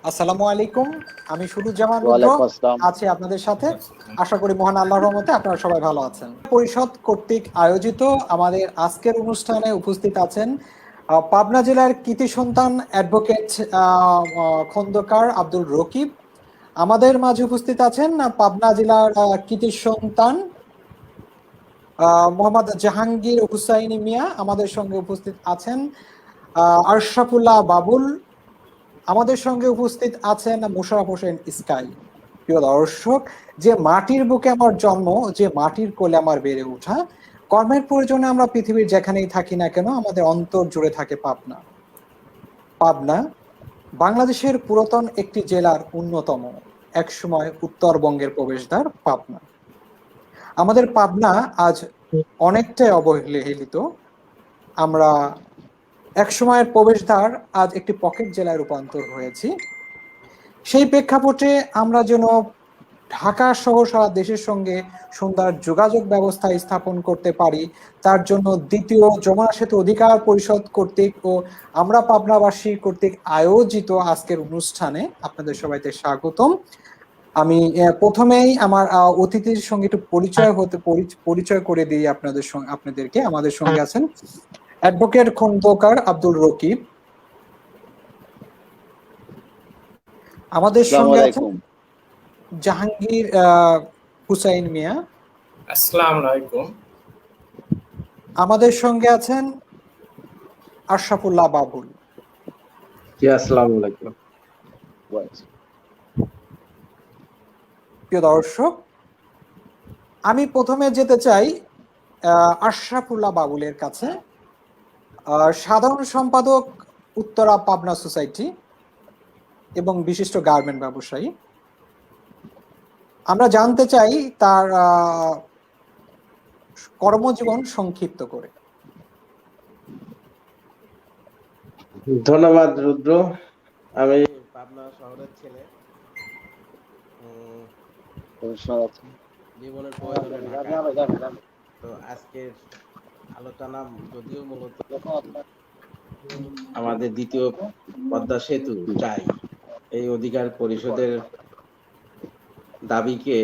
আসসালামু আলাইকুম। আমি সুরুজ্জামান রুদ্র ওয়ালাইকুম আসসালাম। আছি আপনাদের সাথে। আশা করি মহান আল্লাহর রহমতে আপনারা সবাই ভালো আছেন। পরিষদ কর্তৃক আয়োজিত আমাদের আজকের অনুষ্ঠানে উপস্থিত আছেন পাবনা জেলার কৃতি সন্তান অ্যাডভোকেট খন্দকার আব্দুল রকিব। আমাদের মাঝে উপস্থিত আছেন পাবনা জেলার কৃতি সন্তান মোহাম্মদ জাহাঙ্গীর হুসাইনি মিয়া। আমাদের সঙ্গে উপস্থিত আছেন আশরাফুল্লাহ বাবুল। আমাদের সঙ্গে উপস্থিত আছেন মোশাররফ হোসেন স্কাই। প্রিয় দর্শক, যে মাটির বুকে আমার জন্ম, যে মাটির কোলে আমার বেড়ে ওঠা, কর্মের প্রয়োজনে আমরা পৃথিবীর যেখানেই থাকি না কেন আমাদের অন্তর জুড়ে থাকে পাবনা। পাবনা বাংলাদেশের পুরাতন একটি জেলার অন্যতম, একসময় উত্তরবঙ্গের প্রবেশদ্বার পাবনা। আমাদের পাবনা আজ অনেকটাই অবহেলিত। আমরা একসময়ের প্রবেশদ্বার আজ একটি পকেট জেলায় রূপান্তর হয়েছি। সেই প্রেক্ষাপটে আমরা যেন ঢাকা সহ সারা দেশের সঙ্গে সুন্দর যোগাযোগ ব্যবস্থা স্থাপন করতে পারি, তার জন্য দ্বিতীয় যমুনা সেতু অধিকার পরিষদ কর্তৃক ও আমরা পাবনাবাসী কর্তৃক আয়োজিত আজকের অনুষ্ঠানে আপনাদের সবাইকে স্বাগতম। আমি প্রথমেই আমার অতিথির সঙ্গে একটু পরিচয় করে দিই আপনাদেরকে। আমাদের সঙ্গে আছেন অ্যাডভোকেট খন্দকার আব্দুল রকিব। আমাদের সঙ্গে আছেন জাহাঙ্গীর হুসাইন মিয়া। আসসালামু আলাইকুম। আমাদের সঙ্গে আছেন আশরাফুল্লাহ বাবুল। জি, আসসালামু আলাইকুম। প্রিয় দর্শক, আমি প্রথমে যেতে চাই আশরাফুল্লাহ বাবুলের কাছে, সাধারণ সম্পাদক উত্তরা পাবনা সোসাইটি এবং বিশিষ্ট গার্মেন্ট ব্যবসায়ী। আমরা জানতে চাই তার কর্মজীবন সংক্ষিপ্ত করে। ধন্যবাদ রুদ্র। আমি পাবনা শহরের ছেলে, জীবনের প্রয়োজনে ঢাকা। তো আজকের আলোচনা যদিও মূলত আমাদের দ্বিতীয় পদ্মা সেতু চাই, এই অধিকার পরিষদের দাবিকে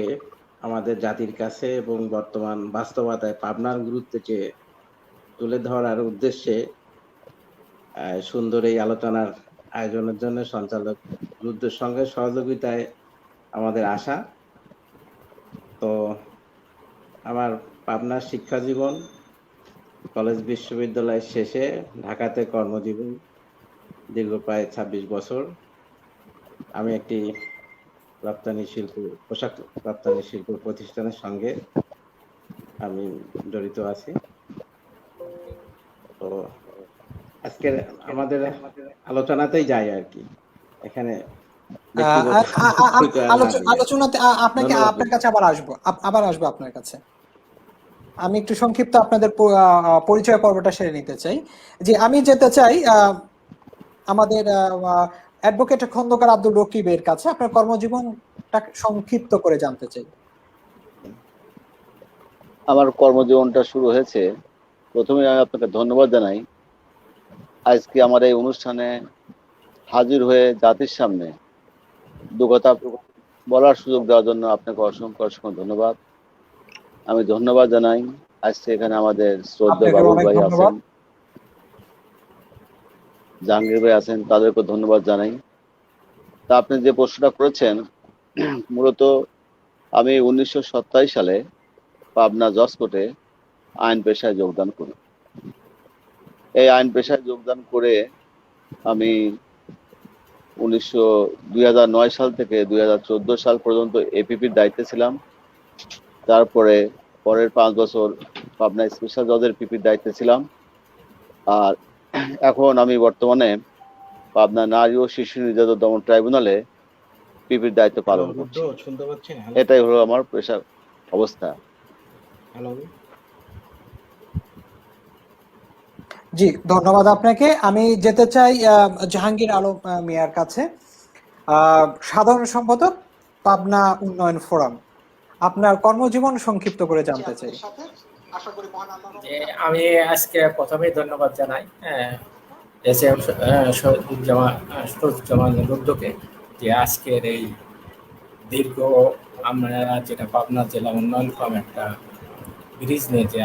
আমাদের জাতির কাছে এবং বর্তমান বাস্তবতায় পাবনার গুরুত্বকে তুলে ধরার উদ্দেশ্যে সুন্দর এই আলোচনার আয়োজনের জন্য সঞ্চালক রুদ্রের সঙ্গে সহযোগিতায় আমাদের আশা। তো আমার পাবনার শিক্ষা জীবন কলেজ বিশ্ববিদ্যালয় শেষে ঢাকাতে কর্মজীবন দীর্ঘ প্রায় ২৬ বছর। আমি একটি পোশাক রপ্তানি শিল্প প্রতিষ্ঠানের সঙ্গে আমি জড়িত আছি। তো আজকের আমাদের আলোচনাতেই যাই আর কি। এখানে আলোচনাতে আপনার কাছে আবার আসবো আপনার কাছে। আমি একটু সংক্ষিপ্ত আপনাদের পরিচয় পর্বটা সেরে নিতে চাই। যে আমি যেতে চাই আমাদের অ্যাডভোকেট খন্দকার আব্দুল রকিবের কাছে, আপনার কর্মজীবনটা সংক্ষিপ্ত করে জানতে চাই। আমার কর্মজীবনটা শুরু হয়েছে, প্রথমে আমি আপনাকে ধন্যবাদ জানাই আজকে আমার এই অনুষ্ঠানে হাজির হয়ে জাতির সামনে দু কথা বলার সুযোগ দেওয়ার জন্য আপনাকে অসংখ্য অসংখ্য ধন্যবাদ। আমি ধন্যবাদ জানাই আজকে এখানে আমাদের শ্রদ্ধেয় বাবুল ভাই আছেন, জাহাঙ্গীর ভাই আছেন, তাদেরকে ধন্যবাদ জানাই। তা আপনি যে প্রশ্নটা করেছেন, মূলত আমি 1927 সালে পাবনা জজ কোর্টে আইন পেশায় যোগদান করি। এই আইন পেশায় যোগদান করে আমি 2009 সাল থেকে 2014 সাল পর্যন্ত এপিপির দায়িত্বে ছিলাম। তারপরে পরের 5 বছর পাবনা স্পেশাল জজের পিপির দায়িত্বে ছিলাম। আর এখন আমি বর্তমানে পাবনা নারী ও শিশু নির্যাতন দমন ট্রাইব্যুনালে পিপির দায়িত্ব পালন করছি। এটাই হলো আমার পেশার অবস্থা। জি, ধন্যবাদ আপনাকে। আমি যেতে চাই জাহাঙ্গীর আলম মিয়ার কাছে, সাধারণ সম্পাদক পাবনা উন্নয়ন ফোরাম। আপনার কর্মজীবন সংক্ষিপ্ত করে জানতে চাই। আমি আজকে প্রথমেই ধন্যবাদ জানাই এসএম সরুজ্জামান রুদ্রকে যে আজকের এই দীর্ঘ আমরা যেটা পাবনা জেলা উন্নয়ন ফোরাম একটা ব্রিজ নিয়ে যে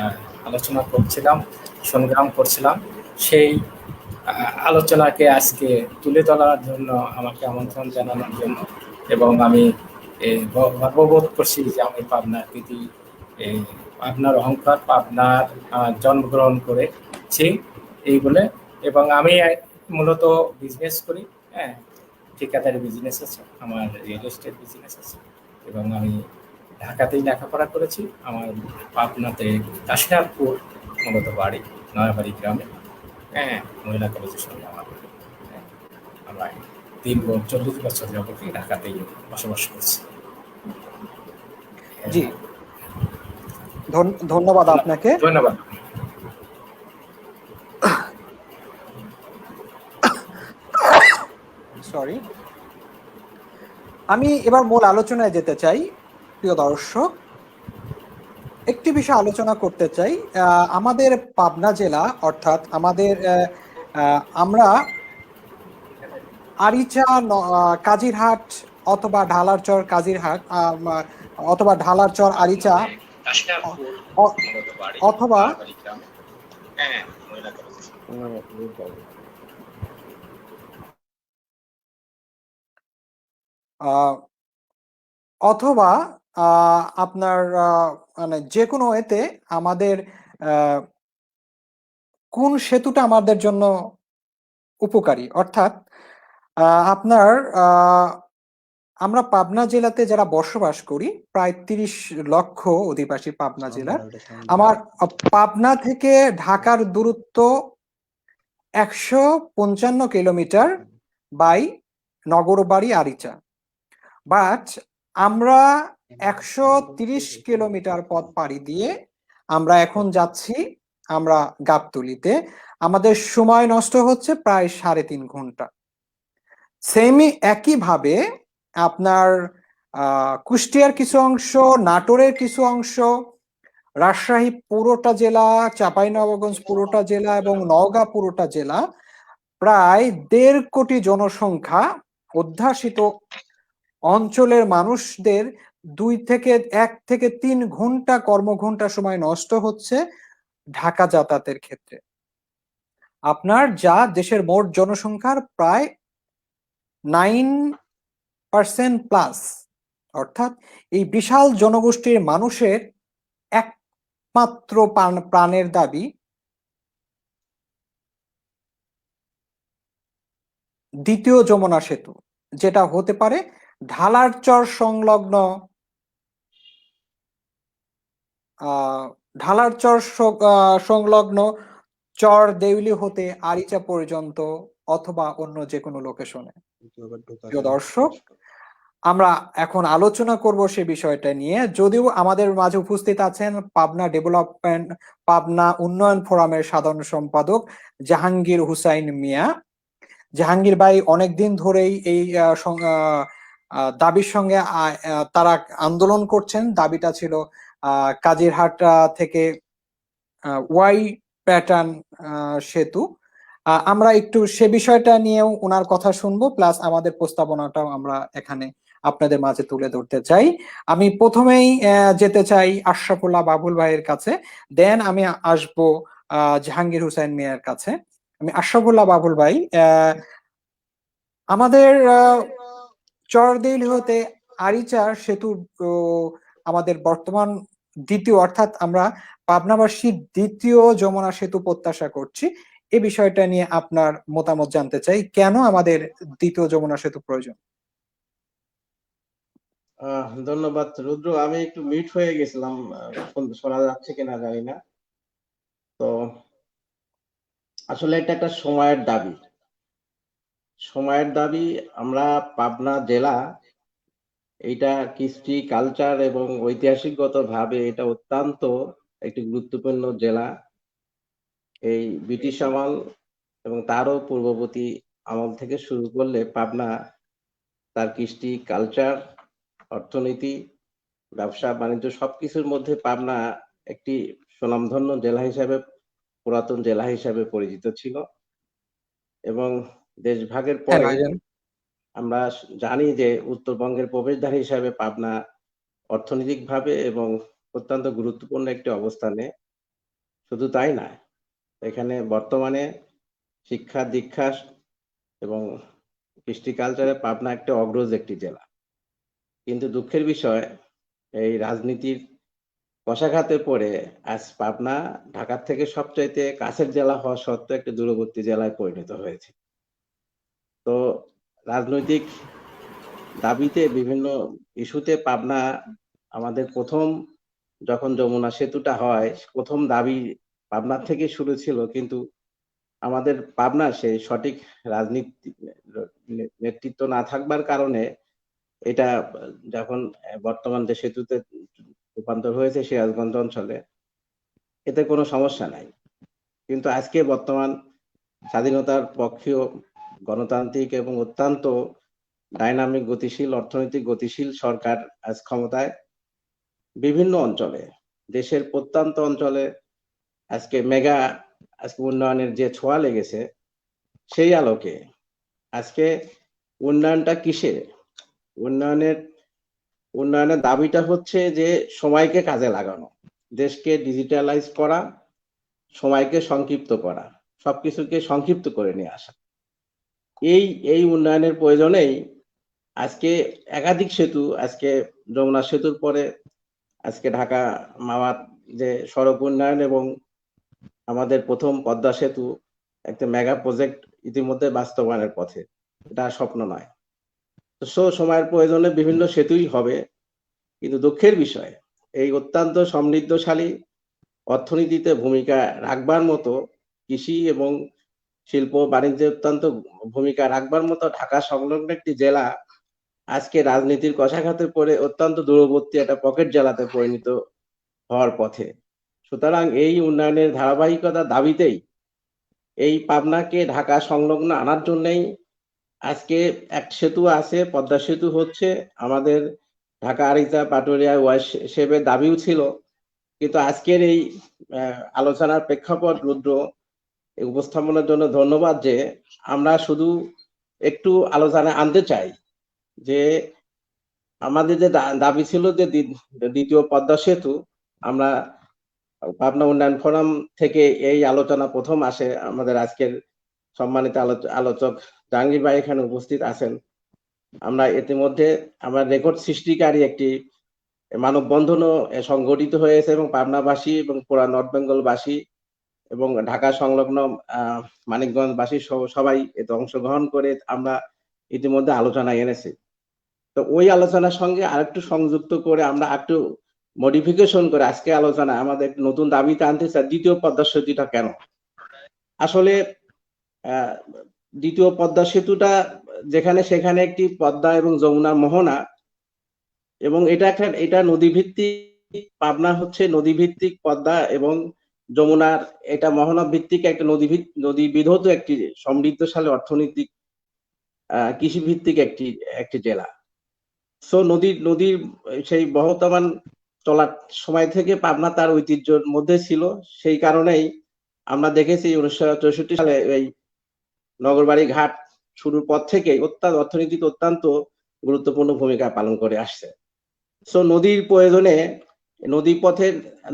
আলোচনা করছিলাম, সংগ্রাম করছিলাম, সেই আলোচনাকে আজকে তুলে ধরার জন্য আমাকে আমন্ত্রণ জানানোর জন্য, এবং আমি গর্ববোধ করছি যে আমি পাবনার কৃতি, পাবনার অহংকার, পাবনার জন্মগ্রহণ করেছি এই বলে। এবং আমি মূলত বিজনেস করি, হ্যাঁ, ঠিকাদারি বিজনেস আছে, আমার রিয়েল এস্টেট বিজনেস আছে, এবং আমি ঢাকাতেই লেখাপড়া করেছি। আমার পাবনাতে কাশিনাথপুর মূলত বাড়ি, নয়াবাড়ি গ্রামে, হ্যাঁ, মহিলা কলেজের সঙ্গে আমার, হ্যাঁ, আমরা দীর্ঘ 40 বছর যাবতীয় ঢাকাতেই বসবাস করছি। জি, ধন্যবাদ আপনাকে। ধন্যবাদ। সরি, আমি এবার মূল আলোচনায় যেতে চাই। প্রিয় দর্শক, একটি বিষয় আলোচনা করতে চাই। আমাদের পাবনা জেলা, অর্থাৎ আমাদের আমরা আরিচা, কাজিরহাট অথবা ঢালারচর কাজিরহাট, অথবা ঢালারচর আরিচা, অথবা অথবা আপনার মানে যে কোনো এতে আমাদের কোন সেতুটা আমাদের জন্য উপকারী, অর্থাৎ আপনার আমরা পাবনা জেলাতে যারা বসবাস করি, প্রায় 30 লক্ষ অধিবাসী পাবনা জেলার। আমার পাবনা থেকে ঢাকার দূরত্ব 155 kilometre by Nagarbari Aricha. But আমরা 130 কিলোমিটার পথ পাড়ি দিয়ে আমরা এখন যাচ্ছি আমরা গাবতলীতে। আমাদের সময় নষ্ট হচ্ছে প্রায় 3.5 ঘন্টা। সেমি একইভাবে আপনার কুষ্টিয়ার কিছু অংশ, নাটোরের কিছু অংশ, রাজশাহী পুরোটা জেলা, চাঁপাইনবাবগঞ্জ পুরোটা জেলা এবং নওগাঁ পুরোটা জেলা, প্রায় 1.5 কোটি জনসংখ্যা অধ্যাসিত অঞ্চলের মানুষদের 1 থেকে 3 ঘন্টা কর্মঘন্টা সময় নষ্ট হচ্ছে ঢাকা যাতায়াতের ক্ষেত্রে। আপনার যা দেশের মোট জনসংখ্যার প্রায় 9% প্লাস, অর্থাৎ এই বিশাল জনগোষ্ঠীর মানুষের একমাত্র প্রাণের দাবি দ্বিতীয় যমুনা সেতু, যেটা হতে পারে ঢালারচর সংলগ্ন সংলগ্ন চর দেউলি হতে আরিচা পর্যন্ত, অথবা অন্য যে কোনো লোকেশনে। প্রিয় দর্শক, আমরা এখন আলোচনা করব সে বিষয়টা নিয়ে। যদিও আমাদের মাঝে উপস্থিত আছেন পাবনা উন্নয়ন ফোরামের সাধারণ সম্পাদক জাহাঙ্গীর হুসাইন মিয়া। জাহাঙ্গীর ভাই অনেকদিন ধরেই এই দাবির সঙ্গে তারা আন্দোলন করছেন। দাবিটা ছিল কাজিরহাট থেকে ওয়াই প্যাটার্ন সেতু। আমরা একটু সে বিষয়টা নিয়েও ওনার কথা শুনবো, প্লাস আমাদের প্রস্তাবনাটাও আমরা এখানে আপনাদের মাঝে তুলে ধরতে চাই। আমি প্রথমেই যেতে চাই আশরাফুল্লাহ বাবুল ভাইয়ের কাছে, দেন আমি আসবো জাহাঙ্গীর হুসাইন মিয়ার কাছে। আমি আশরাফুল্লাহ বাবুল ভাই, আমাদের চরদেউলি হতে আরিচার সেতু আমাদের বর্তমান দ্বিতীয়, অর্থাৎ আমরা পাবনাবাসী দ্বিতীয় যমুনা সেতু প্রত্যাশা করছি। এই বিষয়টা নিয়ে আপনার মতামত জানতে চাই, কেন আমাদের দ্বিতীয় যমুনা সেতু প্রয়োজন? ধন্যবাদ রুদ্র। আমি একটু মিউট হয়ে গেছিলাম, শোনা যাচ্ছে কিনা জানি না। তো আসলে এটা একটা সময়ের দাবি। আমরা পাবনা জেলা, এটা কৃষ্টি, কালচার এবং ঐতিহাসিকগত ভাবে এটা অত্যন্ত একটি গুরুত্বপূর্ণ জেলা। এই ব্রিটিশ আমল এবং তারও পূর্ববর্তী আমল থেকে শুরু করলে পাবনা তার কৃষ্টি, কালচার, অর্থনীতি, ব্যবসা বাণিজ্য সবকিছুর মধ্যে পাবনা একটি সুনামধন্য জেলা হিসাবে, পুরাতন জেলা হিসাবে পরিচিত ছিল। এবং দেশভাগের পরে আমরা জানি যে উত্তরবঙ্গের প্রবেশদ্বার হিসাবে পাবনা অর্থনৈতিকভাবে এবং অত্যন্ত গুরুত্বপূর্ণ একটি অবস্থানে। শুধু তাই না, এখানে বর্তমানে শিক্ষা দীক্ষা এবং কৃষ্টি কালচারে পাবনা একটা অগ্রজ একটি জেলা। কিন্তু দুঃখের বিষয়, এই রাজনীতির কষাঘাতে পড়ে আজ পাবনা ঢাকার থেকে সবচাইতে কাছের জেলা হওয়া সত্ত্বেও একটি দূরবর্তী জেলায় পরিণত হয়েছে। তো রাজনৈতিক দাবিতে বিভিন্ন ইস্যুতে পাবনা আমাদের প্রথম যখন যমুনা সেতুটা হয়, প্রথম দাবি পাবনার থেকে শুরু ছিল, কিন্তু আমাদের পাবনা সেই সঠিক রাজনীতি নেতৃত্ব না থাকবার কারণে এটা যখন বর্তমান যে সেতুতে রূপান্তর হয়েছে সিরাজগঞ্জ অঞ্চলে, এতে কোনো সমস্যা নাই। কিন্তু আজকে বর্তমান স্বাধীনতার পক্ষীয় গণতান্ত্রিক এবং অত্যন্ত ডাইনামিক গতিশীল অর্থনৈতিক গতিশীল সরকার আজ ক্ষমতায়। বিভিন্ন অঞ্চলে, দেশের প্রত্যন্ত অঞ্চলে আজকে উন্নয়নের যে ছোঁয়া লেগেছে, সেই আলোকে আজকে উন্নয়নটা কিসের? উন্নয়নের দাবিটা হচ্ছে যে সময়কে কাজে লাগানো, দেশকে ডিজিটালাইজ করা, সময়কে সংক্ষিপ্ত করা, সবকিছুকে সংক্ষিপ্ত করে নিয়ে আসা। এই উন্নয়নের প্রয়োজনেই আজকে একাধিক সেতু, আজকে যমুনা সেতুর পরে আজকে ঢাকা মাওয়া যে সড়ক উন্নয়ন এবং আমাদের প্রথম পদ্মা সেতু একটা মেগা প্রজেক্ট ইতিমধ্যে বাস্তবায়নের পথে। এটা স্বপ্ন নয়। তো সময়ের প্রয়োজনে বিভিন্ন সেতুই হবে, কিন্তু দুঃখের বিষয় এই অত্যন্ত সমৃদ্ধশালী অর্থনীতিতে ভূমিকা রাখবার মতো, কৃষি এবং শিল্প বাণিজ্যে অত্যন্ত ভূমিকা রাখবার মতো ঢাকা সংলগ্ন একটি জেলা আজকে রাজনীতির কষাঘাতে পড়ে অত্যন্ত দূরবর্তী একটা পকেট জেলাতে পরিণত হওয়ার পথে। সুতরাং এই উন্নয়নের ধারাবাহিকতা দাবিতেই এই পাবনাকে ঢাকা সংলগ্ন আনার জন্যই আজকে এক সেতু আছে, পদ্মা সেতু হচ্ছে, আমাদের ঢাকা আরিচা পাটুরিয়া ওয়াইশেপের দাবিও ছিল। কিন্তু আজকের এই আলোচনার প্রেক্ষাপট রুদ্র উপস্থাপনের জন্য ধন্যবাদ, যে আমরা শুধু একটু আলোচনায় আনতে চাই যে আমাদের যে দাবি ছিল যে দ্বিতীয় পদ্মা সেতু, আমরা পাবনা উন্নয়ন ফোরাম থেকে এই আলোচনা প্রথম আসে। আমাদের আজকের সম্মানিত আলোচক জাহাঙ্গীর ভাই এখানে উপস্থিত আছেন। আমরা ইতিমধ্যে আমার রেকর্ড সৃষ্টিকারী একটি মানববন্ধনও সংগঠিত হয়েছে এবং পাবনাবাসী এবং পুরা নর্থ বেঙ্গলবাসী এবং ঢাকা সংলগ্ন মানিকগঞ্জবাসী সবাই এতে অংশগ্রহণ করে আমরা ইতিমধ্যে আলোচনায় এনেছি। তো ওই আলোচনার সঙ্গে আরেকটু সংযুক্ত করে আমরা একটু মডিফিকেশন করে আজকে আলোচনা আমাদের নতুন দাবিতে আনতে চাই, দ্বিতীয় পদ্মা সেতুটা কেন? আসলে দ্বিতীয় পদ্মা সেতুটা যেখানে সেখানে একটি পদ্মা এবং যমুনার মোহনা, এবং এটা নদী ভিত্তিক, পাবনা হচ্ছে নদী ভিত্তিক পদ্মা এবং যমুনার এটা মোহনা ভিত্তিক একটা নদী বিধৌত একটি সমৃদ্ধশালী অর্থনৈতিক কৃষি ভিত্তিক একটি জেলা। সো নদীর সেই বহতমান চলার সময় থেকে পাবনা তার ঐতিহ্যের মধ্যে ছিল। সেই কারণেই আমরা দেখেছি 1964 সালে এই নগরবাড়ি ঘাট শুরুর পর থেকে অর্থনীতিতে অত্যন্ত গুরুত্বপূর্ণ ভূমিকা পালন করে আসছে। সো নদীর প্রয়োজনে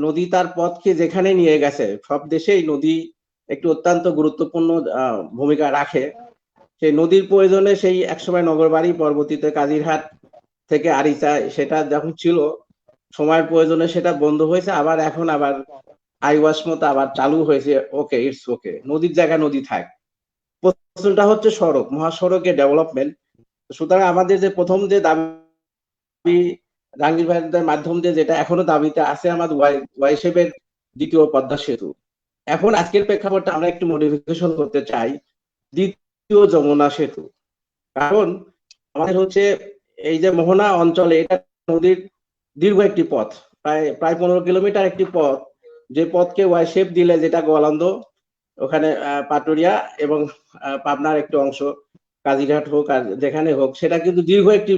নদী তার পথকে যেখানে নিয়ে গেছে, সব দেশেই নদী একটি অত্যন্ত গুরুত্বপূর্ণ ভূমিকা রাখে। সেই নদীর প্রয়োজনে সেই একসময় নগরবাড়ি, পরবর্তীতে কাজিরহাট থেকে আরিচা, সেটা যখন ছিল সময়ের প্রয়োজনে সেটা বন্ধ হয়েছে, এখন আবার আইওয়াস মতো আবার চালু হয়েছে। ওকে, ইটস ওকে, নদীর জায়গায় নদী থাক। প্রশ্নটা হচ্ছে সড়ক, মহাসড়কের ডেভেলপমেন্ট। সুতরাং আমাদের যে প্রথম যে দাবি জাহাঙ্গীর ভাইদের মাধ্যম দিয়ে যেটা এখনো দাবিতে আছে, আমাদের ওয়াইশেপের দ্বিতীয় পদ্মা সেতু। এখন আজকের প্রেক্ষাপটটা আমরা একটু মডিফিকেশন করতে চাই, দ্বিতীয় যমুনা সেতু। কারণ আমাদের হচ্ছে এই যে মোহনা অঞ্চলে, এটা নদীর দীর্ঘ একটি পথ, প্রায় 15 কিলোমিটার একটি পথ, যে পথকে ওয়াইশেপ দিলে, যেটা গোয়ালন্দ, ওখানে পাটুরিয়া এবং পাবনার একটি অংশ কাজিরহাট হোক আর যেখানে হোক, সেটা কিন্তু দীর্ঘ একটি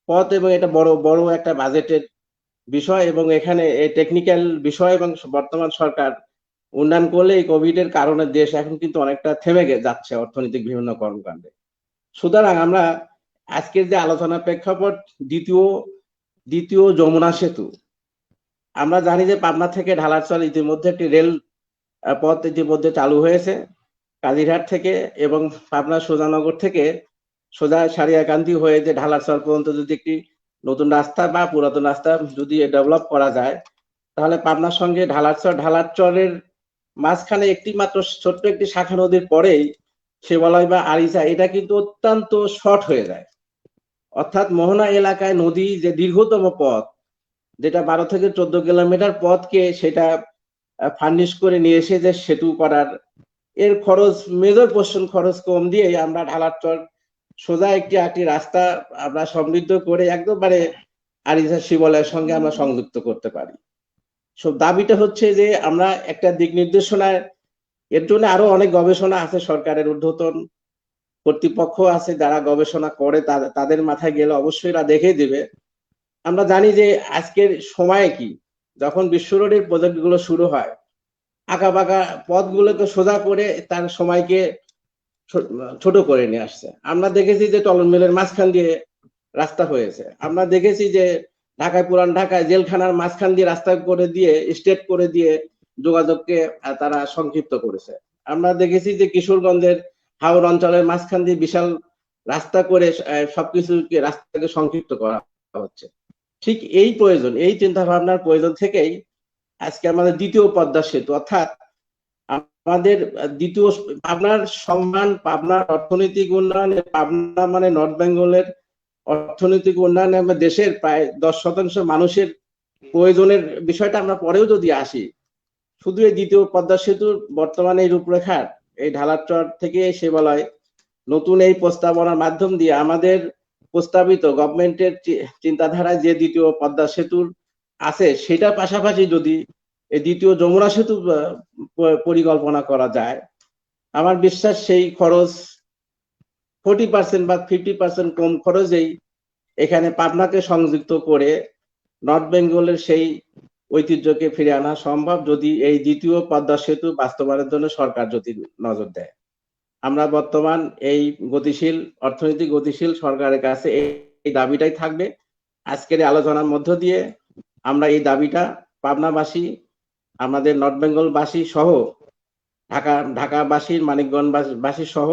পথ এবং এটা বড় একটা বাজেটের বিষয়, এবং এখানে এই টেকনিক্যাল বিষয়, এবং বর্তমান সরকার উন্নয়ন করলে এই কোভিড এর কারণে দেশ এখন কিন্তু অনেকটা থেমে যাচ্ছে অর্থনৈতিক বিভিন্ন কর্মকাণ্ডে। সুতরাং আমরা আজকের যে আলোচনার প্রেক্ষাপট দ্বিতীয় যমুনা সেতু। আমরা জানি যে পাবনা থেকে ঢালারচর ইতিমধ্যে একটি রেল পথ ইতিমধ্যে চালু হয়েছে কালীরহাট থেকে, এবং পাবনা সোজানগর থেকে সোজা সারিয়াকান্দি হয়ে যে ঢালারচর পর্যন্ত যদি একটি নতুন রাস্তা বা পুরাতন রাস্তা যদি ডেভেলপ করা যায়, তাহলে পাবনার সঙ্গে ঢালারচরের মাঝখানে একটি মাত্র ছোট্ট একটি শাখা নদীর পরেই শিবালয় বা আরিচা, এটা কিন্তু অত্যন্ত শর্ট হয়ে যায়। অর্থাৎ মোহনা এলাকায় নদী যে দীর্ঘতম পথ, যেটা 12 থেকে 14 কিলোমিটার পথকে সেটা ফার্নিশ করে নিয়ে এসে যে সেতু করার এর খরচ, মেজর পোর্শন খরচ কম দিয়ে আমরা ঢালারচর সোজা একটি রাস্তা আমরা সমৃদ্ধ করে একদমবারে আরিচা শিবালয়ের সঙ্গে আমরা সংযুক্ত করতে পারি। সব দাবিটা হচ্ছে যে আমরা একটা দিক নির্দেশনায়, এর জন্য আরো অনেক গবেষণা আছে, সরকারের ঊর্ধ্বতন কর্তৃপক্ষ আছে যারা গবেষণা করে, তাদের মাথায় গেলে অবশ্যই এরা দেখে দিবে। আমরা জানি যে আজকের সময়ে কি, যখন বিশ্ব রোডের প্রজেক্ট গুলো শুরু হয়, আঁকা বাঁকা পথগুলোকে সোজা করে তার সময়কে ছোট করে নিয়ে আসছে। আমরা দেখেছি যে টলন মিলের মাঝখান দিয়ে রাস্তা হয়েছে, আমরা দেখেছি যে পুরান ঢাকায় জেলখানার মাঝখান দিয়ে রাস্তা করে দিয়ে স্টেট করে দিয়ে যোগাযোগকে তারা সংক্ষিপ্ত করেছে। আমরা দেখেছি যে কিশোরগঞ্জের হাওর অঞ্চলের মাঝখান দিয়ে বিশাল রাস্তা করে সবকিছুকে রাস্তাকে সংক্ষিপ্ত করা হচ্ছে। ঠিক এই প্রয়োজন, এই চিন্তা ভাবনার প্রয়োজন থেকেই আজকে আমাদের দ্বিতীয় পদ্মা সেতু, অর্থাৎ আমাদের দ্বিতীয় পাবনার সম্মান, পাবনার অর্থনৈতিক উন্নয়ন, পাবনা মানে নর্থ বেঙ্গলের অর্থনৈতিক উন্নয়ন এবং দেশের প্রায় 10% মানুষের প্রয়োজনের বিষয়টা আমরা পরেও যদি আসি, শুধু এই দ্বিতীয় পদ্মা সেতুর বর্তমানে এই রূপরেখার এই ঢালারচর থেকে শিবালয় নতুন এই প্রস্তাবনার মাধ্যম দিয়ে আমাদের প্রস্তাবিত গভর্নমেন্টের চিন্তাধারায় যে দ্বিতীয় পদ্মা সেতুর আছে, সেটার পাশাপাশি যদি এই দ্বিতীয় যমুনা সেতু পরিকল্পনা করা যায়, আমার বিশ্বাস সেই খরচ 40% বা 50% কম খরচেই এখানে পাবনাকে সংযুক্ত করে নর্থ বেঙ্গলের সেই ঐতিহ্যকে ফিরে আনা সম্ভব, যদি এই দ্বিতীয় পদ্মা সেতু বাস্তবায়নের জন্য সরকার যদি নজর দেয়। আমরা বর্তমান এই অর্থনৈতিক গতিশীল সরকারের কাছে এই দাবিটাই থাকবে। আজকের আলোচনার মধ্য দিয়ে আমরা এই দাবিটা পাবনাবাসী, আমাদের নর্থ বেঙ্গলবাসী সহ ঢাকাবাসী, মানিকগঞ্জবাসী সহ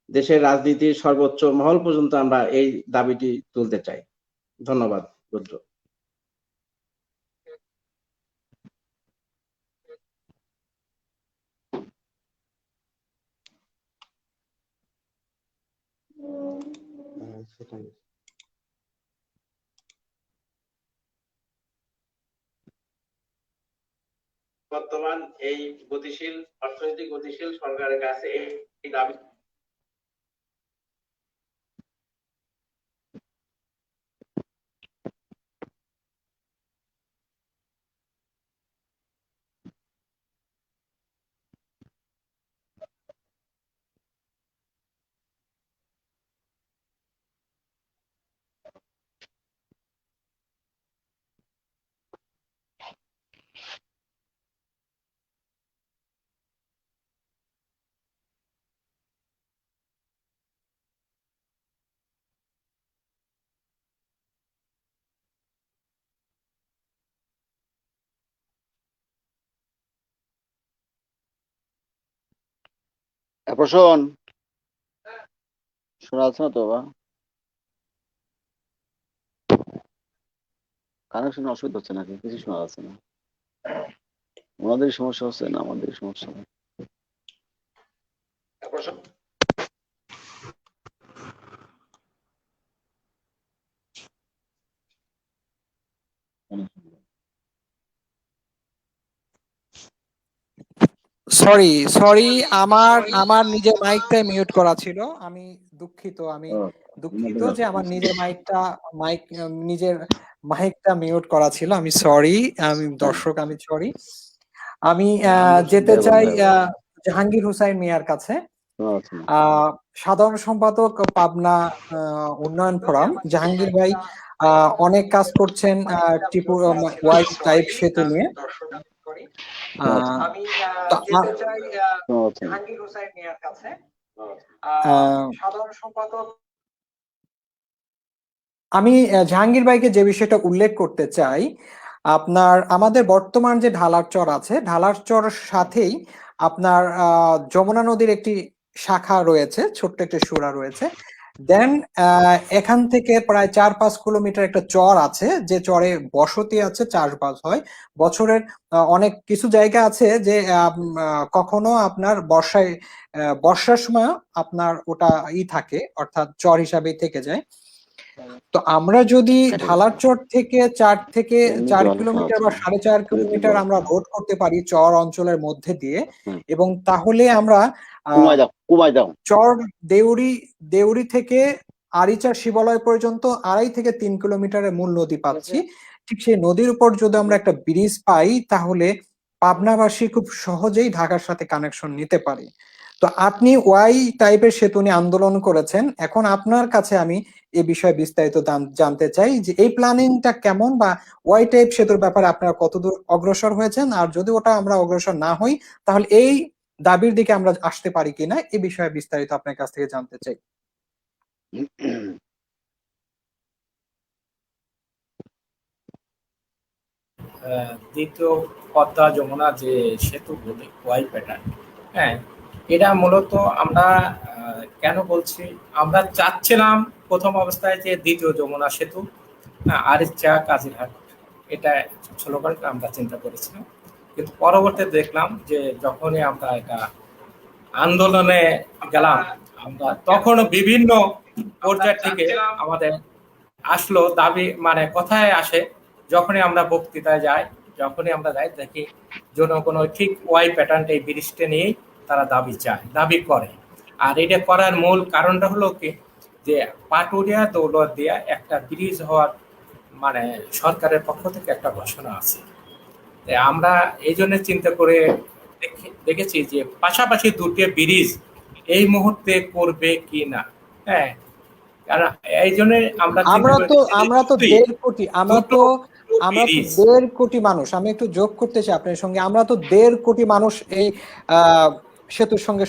দেশের রাজনীতির সর্বোচ্চ মহল পর্যন্ত আমরা এই দাবিটি তুলতে চাই। ধন্যবাদ। রুদ্র। বর্তমান এই অর্থনৈতিক গতিশীল সরকারের কাছে এই দাবি এরপর শোন, শোনা যাচ্ছে না তো বাবা? কানেকশন অসুবিধা হচ্ছে নাকি? কিছু শোনা যাচ্ছে না। ওনাদের সমস্যা হচ্ছে না আমাদের সমস্যা? সরি সরি, আমার আমার নিজের মাইকটাই মিউট করা ছিল। আমি দুঃখিত, যে আমার নিজের মাইকটা মিউট করা ছিল। আমি সরি, দর্শক, আমি সরি। আমি যেতে চাই জাহাঙ্গীর হোসাইন মিয়ার কাছে, সাধারণ সম্পাদক পাবনা উন্নয়ন ফোরাম। জাহাঙ্গীর ভাই অনেক কাজ করছেন ত্রিপুরা ওয়াইড টাইপ সেতু নিয়ে। আমি যেতে চাই জাহাঙ্গীর হোসাইন মিয়ার কাছে, সাধারণ সম্পাদক আমি জাহাঙ্গীর ভাইকে যে বিষয়টা উল্লেখ করতে চাই, আপনার আমাদের বর্তমান যে ঢালার চর আছে, ঢালার চর সাথেই আপনার যমুনা নদীর একটি শাখা রয়েছে, ছোট্ট একটা সুরা রয়েছে। দেন এখান থেকে প্রায় 4-5 কিলোমিটার একটা চর আছে, যে চরে বসতি আছে, চাষবাস হয়। বছরের অনেক কিছু জায়গা আছে যে কখনো আপনার বর্ষার সময় আপনার ওটা থাকে, অর্থাৎ চর হিসাবেই থেকে যায়। তো আমরা যদি ঢালার চর থেকে 4 কিলোমিটার বা 4.5 কিলোমিটার আমরা রোড করতে পারি চর অঞ্চলের মধ্যে দিয়ে, এবং তাহলে আমরা চর দেউরি থেকে আরিচার শিবালয় পর্যন্ত 2.5 থেকে 3 কিলোমিটারের মূল নদী পাচ্ছি। ঠিক সেই নদীর উপর যদি আমরা একটা ব্রিজ পাই, তাহলে পাবনাবাসী খুব সহজেই ঢাকার সাথে কানেকশন নিতে পারে। তো আপনি ওয়াই টাইপের সেতু নিয়ে আন্দোলন করেছেন, এখন আপনার কাছে আমি এই বিষয়ে বিস্তারিত জানতে চাই যে এই প্ল্যানিংটা কেমন, বা ওয়াই টাইপ সেতুর ব্যাপারে আপনারা কতদূর অগ্রসর হয়েছেন, আর যদি ওটা আমরা অগ্রসর না হই তাহলে এই দাবির দিকে আমরা আসতে পারি কিনা, এই বিষয়ে বিস্তারিত আপনার কাছ থেকে জানতে চাই। দ্বিতীয় পদ্মা যমুনা যে সেতু বলি ওয়াই প্যাটার্ন, হ্যাঁ, এটা মূলত আমরা কেন বলছি, আমরা চাচ্ছিলাম প্রথম অবস্থায় যে দ্বিতীয় যমুনা সেতু আরিচা কাজিরহাট, এটা স্লোগান আমরা চিন্তা করেছিলাম। কিন্তু পরবর্তীতে দেখলাম যে যখনই আমরা এটা আন্দোলনে গেলাম, আমরা তখন বিভিন্ন পর্যায় থেকে আমাদের আসলো দাবি, মানে কথায় আসে, যখনই আমরা বক্তৃতায় যাই, যখনই আমরা যাই দেখি জনগণ ঠিক ওয়াই প্যাটার্নটা এই ব্রিজটা নিয়েই তারা দাবি করে। আর এটা করার মূল কারণটা হলো কি, যে পাটুরিয়া দৌলতদিয়া একটা ব্রিজ হওয়ার মানে সরকারের পক্ষ থেকে একটা ঘোষণা আছে। আমরা এই জন্য চিন্তা করে দেখেছি যে পাশাপাশি দুটি ব্রিজ এই মুহূর্তে করবে কি না, হ্যাঁ, কারণ এই জন্য আমরা তো 1.5 কোটি, আমরা তো 1.5 কোটি মানুষ, আমি একটু যোগ করতে চাই আপনার সঙ্গে, আমরা তো 1.5 কোটি মানুষ এই সেতুর সঙ্গে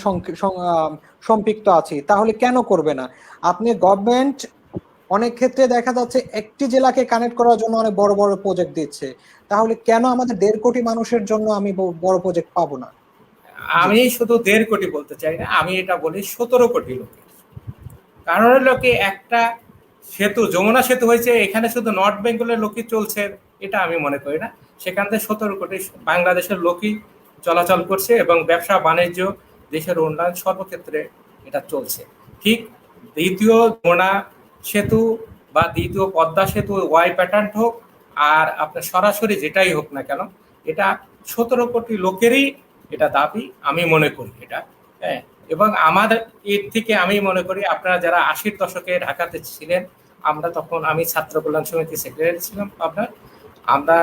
সম্পৃক্ত আছি, তাহলে কেন করবে না? আপনি গভর্নমেন্ট অনেক ক্ষেত্রে দেখা যাচ্ছে একটি জেলাকে কানেক্ট করার জন্য অনেক বড় বড় প্রজেক্ট দিচ্ছে, তাহলে কেন আমাদের 1.5 কোটি মানুষের জন্য আমি বড় প্রজেক্ট পাবো না? আমি শুধু 1.5 কোটি বলতে চাই না, আমি এটা বলি 17 কোটি লোকের। কারণ হলো কি, একটা সেতু যমুনা সেতু হয়েছে, এখানে শুধু নর্থ বেঙ্গলের লোকই চলছে এটা আমি মনে করি না, সেখান থেকে 17 কোটি বাংলাদেশের লোকই চলাচল করছে, এবং ব্যবসা বাণিজ্য, দেশের উন্নয়ন সর্বক্ষেত্রে এটা চলছে। ঠিক দ্বিতীয় যমুনা সেতু বা দ্বিতীয় পদ্মা সেতু ওয়াই প্যাটার্ন হোক আর আপনার সরাসরি যেটাই হোক না কেন, এটা 17 কোটি লোকেরই এটা দাবি আমি মনে করি এটা, হ্যাঁ। এবং আমাদের এর থেকে আমি মনে করি, আপনারা যারা 80-র দশকে ঢাকাতে ছিলেন, আমরা তখন, আমি ছাত্র কল্যাণ সমিতি সেক্রেটারি ছিলাম আপনার, আমরা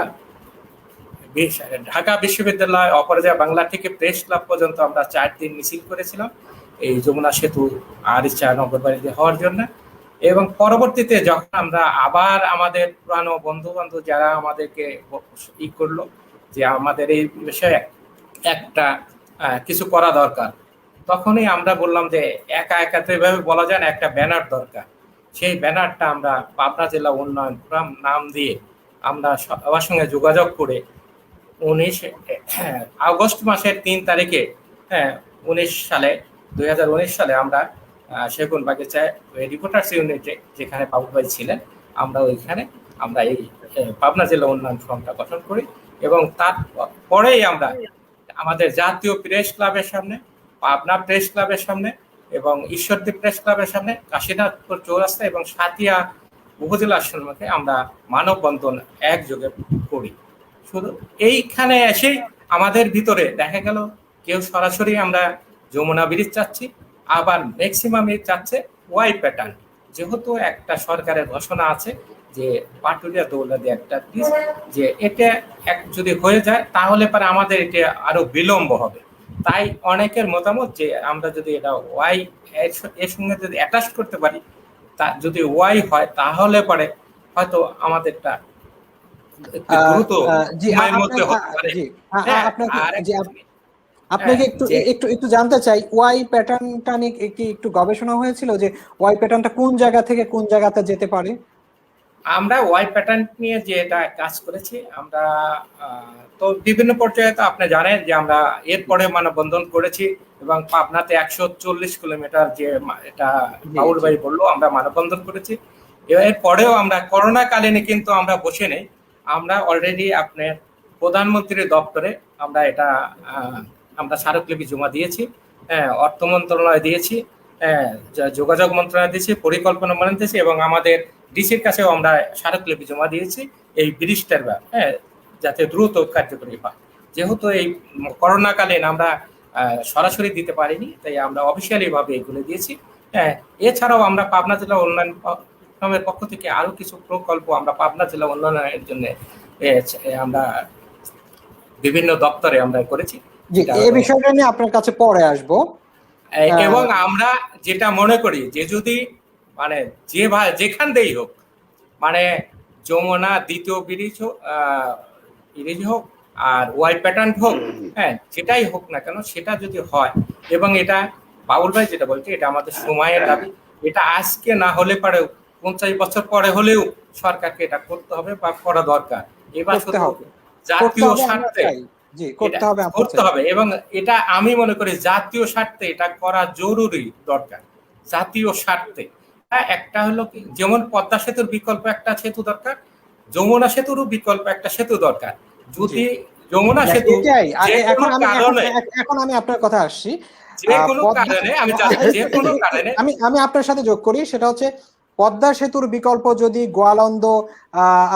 ঢাকা বিশ্ববিদ্যালয় অপরাজয় বাংলা থেকে প্রেস ক্লাব পর্যন্ত আমরা 4 দিন মিছিল করেছিলাম এই যমুনা সেতু আরিচা নগরবাড়িতে হওয়ার জন্য। এবং পরবর্তীতে যখন আমরা আবার আমাদের পুরানো বন্ধু বান্ধব যারা আমাদেরকে করলো যে আমাদের এই বিষয়ে একটা কিছু করা দরকার, তখনই আমরা বললাম যে একা একা তো এভাবে বলা যায় না, একটা ব্যানার দরকার। সেই ব্যানারটা আমরা পাবনা জেলা উন্নয়ন ফোরাম নাম দিয়ে আমরা সবার সঙ্গে যোগাযোগ করে 19 আগস্ট মাসের 3 তারিখে, হ্যাঁ, 2019 সালে আমরা সেগুন বাগিচায় রিপোর্টার্স ইউনিটে, যেখানে বাবু ভাই ছিলেন, আমরা ওইখানে আমরা এই পাবনা জেলা উন্নয়ন ফোরামটা গঠন করি। এবং তারপরেই আমরা আমাদের জাতীয় প্রেস ক্লাবের সামনে, পাবনা প্রেস ক্লাবের সামনে এবং ঈশ্বরদী প্রেস ক্লাবের সামনে, কাশীনাথপুর চৌরাস্তা এবং সাতিয়া উপজেলার সম্মুখে আমরা মানববন্ধন একযোগে করি। শুধু এইখানে এসে আমাদের ভিতরে দেখা গেল কেউ সরাসরি আমরা যমুনা ব্রিজ চাচ্ছি, আবার ম্যাক্সিমাম চাচ্ছে ওয়াই প্যাটার্ন, যেহেতু একটা সরকারের ঘোষণা আছে যে পাটুরিয়া দৌলতদিয়া একটা ব্রিজ, যে এটা যদি হয়ে যায় তাহলে পরে আমাদের এটা আরো বিলম্ব হবে। তাই অনেকের মতামত যে আমরা যদি এটা ওয়াই এর সঙ্গে যদি অ্যাটাচ করতে পারি, তা যদি ওয়াই হয় তাহলে পরে হয়তো আমাদেরটা দ্রুত সময়ের মধ্যে হতে পারে। আপনাকে একটু জানতে চাই, ওয়াই প্যাটার্নটা নিয়ে একটু গবেষণা হয়েছিল যে ওয়াই প্যাটার্নটা কোন জায়গা থেকে কোন জায়গাতে যেতে পারে? আমরা ওয়াই প্যাটার্ন নিয়ে যে এটা কাজ করেছি আমরা, তো বিভিন্ন পর্যায়ে তো আপনি জানেন যে আমরা এরপরে মানববন্ধন করেছি এবং পাবনাতে 140 কিলোমিটার যে এটা বাউল ভাই বললো আমরা মানববন্ধন করেছি। এর পরেও আমরা করোনা কালীন কিন্তু আমরা বসে নেই, আমরা অলরেডি আপনার প্রধানমন্ত্রীর দপ্তরে আমরা এটা আমরা স্মারকলিপি জমা দিয়েছি, অর্থ মন্ত্রণালয় দিয়েছি, যোগাযোগ মন্ত্রণালয় দিয়েছি, পরিকল্পনা মন্ত্রণালয় দিয়েছি এবং আমাদের ডিসির কাছেও আমরা স্মারকলিপি জমা দিয়েছি এই ব্রিজটার যাতে দ্রুত কার্যকরী হয়। যেহেতু এই করোনাকালীন আমরা সরাসরি দিতে পারিনি, তাই আমরা অফিসিয়ালি ভাবে এগুলো দিয়েছি। এছাড়াও আমরা পাবনা জেলা উন্নয়নের পক্ষ থেকে আরো কিছু প্রকল্প আমরা পাবনা জেলা উন্নয়নের জন্য আমরা বিভিন্ন দপ্তরে আমরা করেছি। এই বিষয়টা নিয়ে আপনার কাছে পরে আসবো। এবং আমরা যেটা মনে করি যে যদি মানে যেখান দিয়েই হোক, মানে যমুনা দ্বিতীয় ব্রিজ হোক আর ওয়াই প্যাটার্ন হোক, যেটাই হোক না কেন, সেটা যদি হয় এবং এটা বাউল ভাই যেটা বলছে এটা আমাদের সময়ের দাবি, এটা আজকে না হলে পরে 50 বছর পরে হলেও সরকারকে এটা করতে হবে বা করা দরকার। এবার শুধু জাতীয় স্বার্থে করতে হবে এবং এটা আমি মনে করি জাতীয় স্বার্থে এটা করা জরুরি দরকার। জাতীয় স্বার্থে একটা হলো কি, যেমন পদ্মা সেতুর বিকল্প একটা সেতু দরকার, যমুনা সেতুরও বিকল্প একটা সেতু দরকার। যদি যমুনা সেতু এখন আমি আপনার কথা আসছি, যে কোনো কারণে আমি আপনার সাথে যোগ করি, সেটা হচ্ছে পদ্মা সেতুর বিকল্প যদি গোয়ালন্দ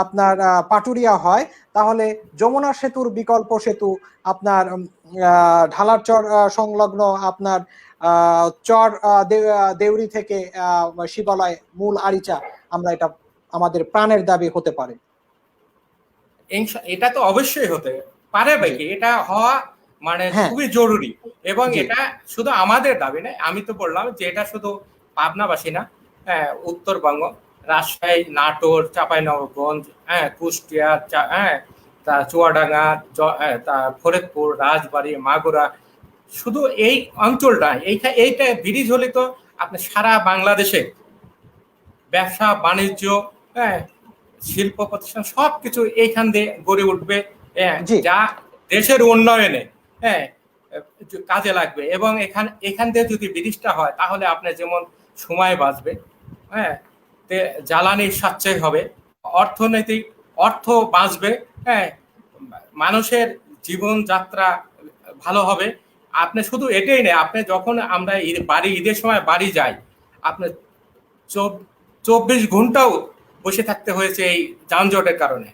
আপনার পাটুরিয়া হয়, তাহলে যমুনা সেতুর বিকল্প সেতু আপনার ঢালার চর সংলগ্ন আপনার চর দেউরি থেকে শিবালয় মূল আরিচা, আমরা এটা আমাদের প্রাণের দাবি হতে পারে। এটা তো অবশ্যই হতে পারে ভাই, এটা হওয়া মানে খুবই জরুরি এবং এটা শুধু আমাদের দাবি নয়। আমি তো বললাম যে এটা শুধু পাবনাবাসী না, উত্তরবঙ্গ, রাজশাহী, নাটোর, চাঁপাইনবাবগঞ্জ, কুষ্টিয়া, চুয়াডাঙ্গা, ফরিদপুর, রাজবাড়ী, মাগুরা, শুধু এই অঞ্চলটা এইটা ব্রিজ হলে তো আপনি সারা বাংলাদেশে ব্যবসা বাণিজ্য, শিল্প প্রতিষ্ঠান সবকিছু এইখান দিয়ে গড়ে উঠবে, যা দেশের উন্নয়নে কাজে লাগবে। এবং এখান দিয়ে যদি ব্রিজটা হয় তাহলে আপনার যেমন সময় বাঁচবে, জ্বালানির সাশ্রয় হবে, অর্থ বাঁচবে, মানুষের জীবনযাত্রা ভালো হবে। আপনি শুধু এটাই নেই, আপনি যখন আমরা ঈদের সময় বাড়ি যাই, আপনার 24 ঘন্টাও বসে থাকতে হয়েছে এই যানজটের কারণে।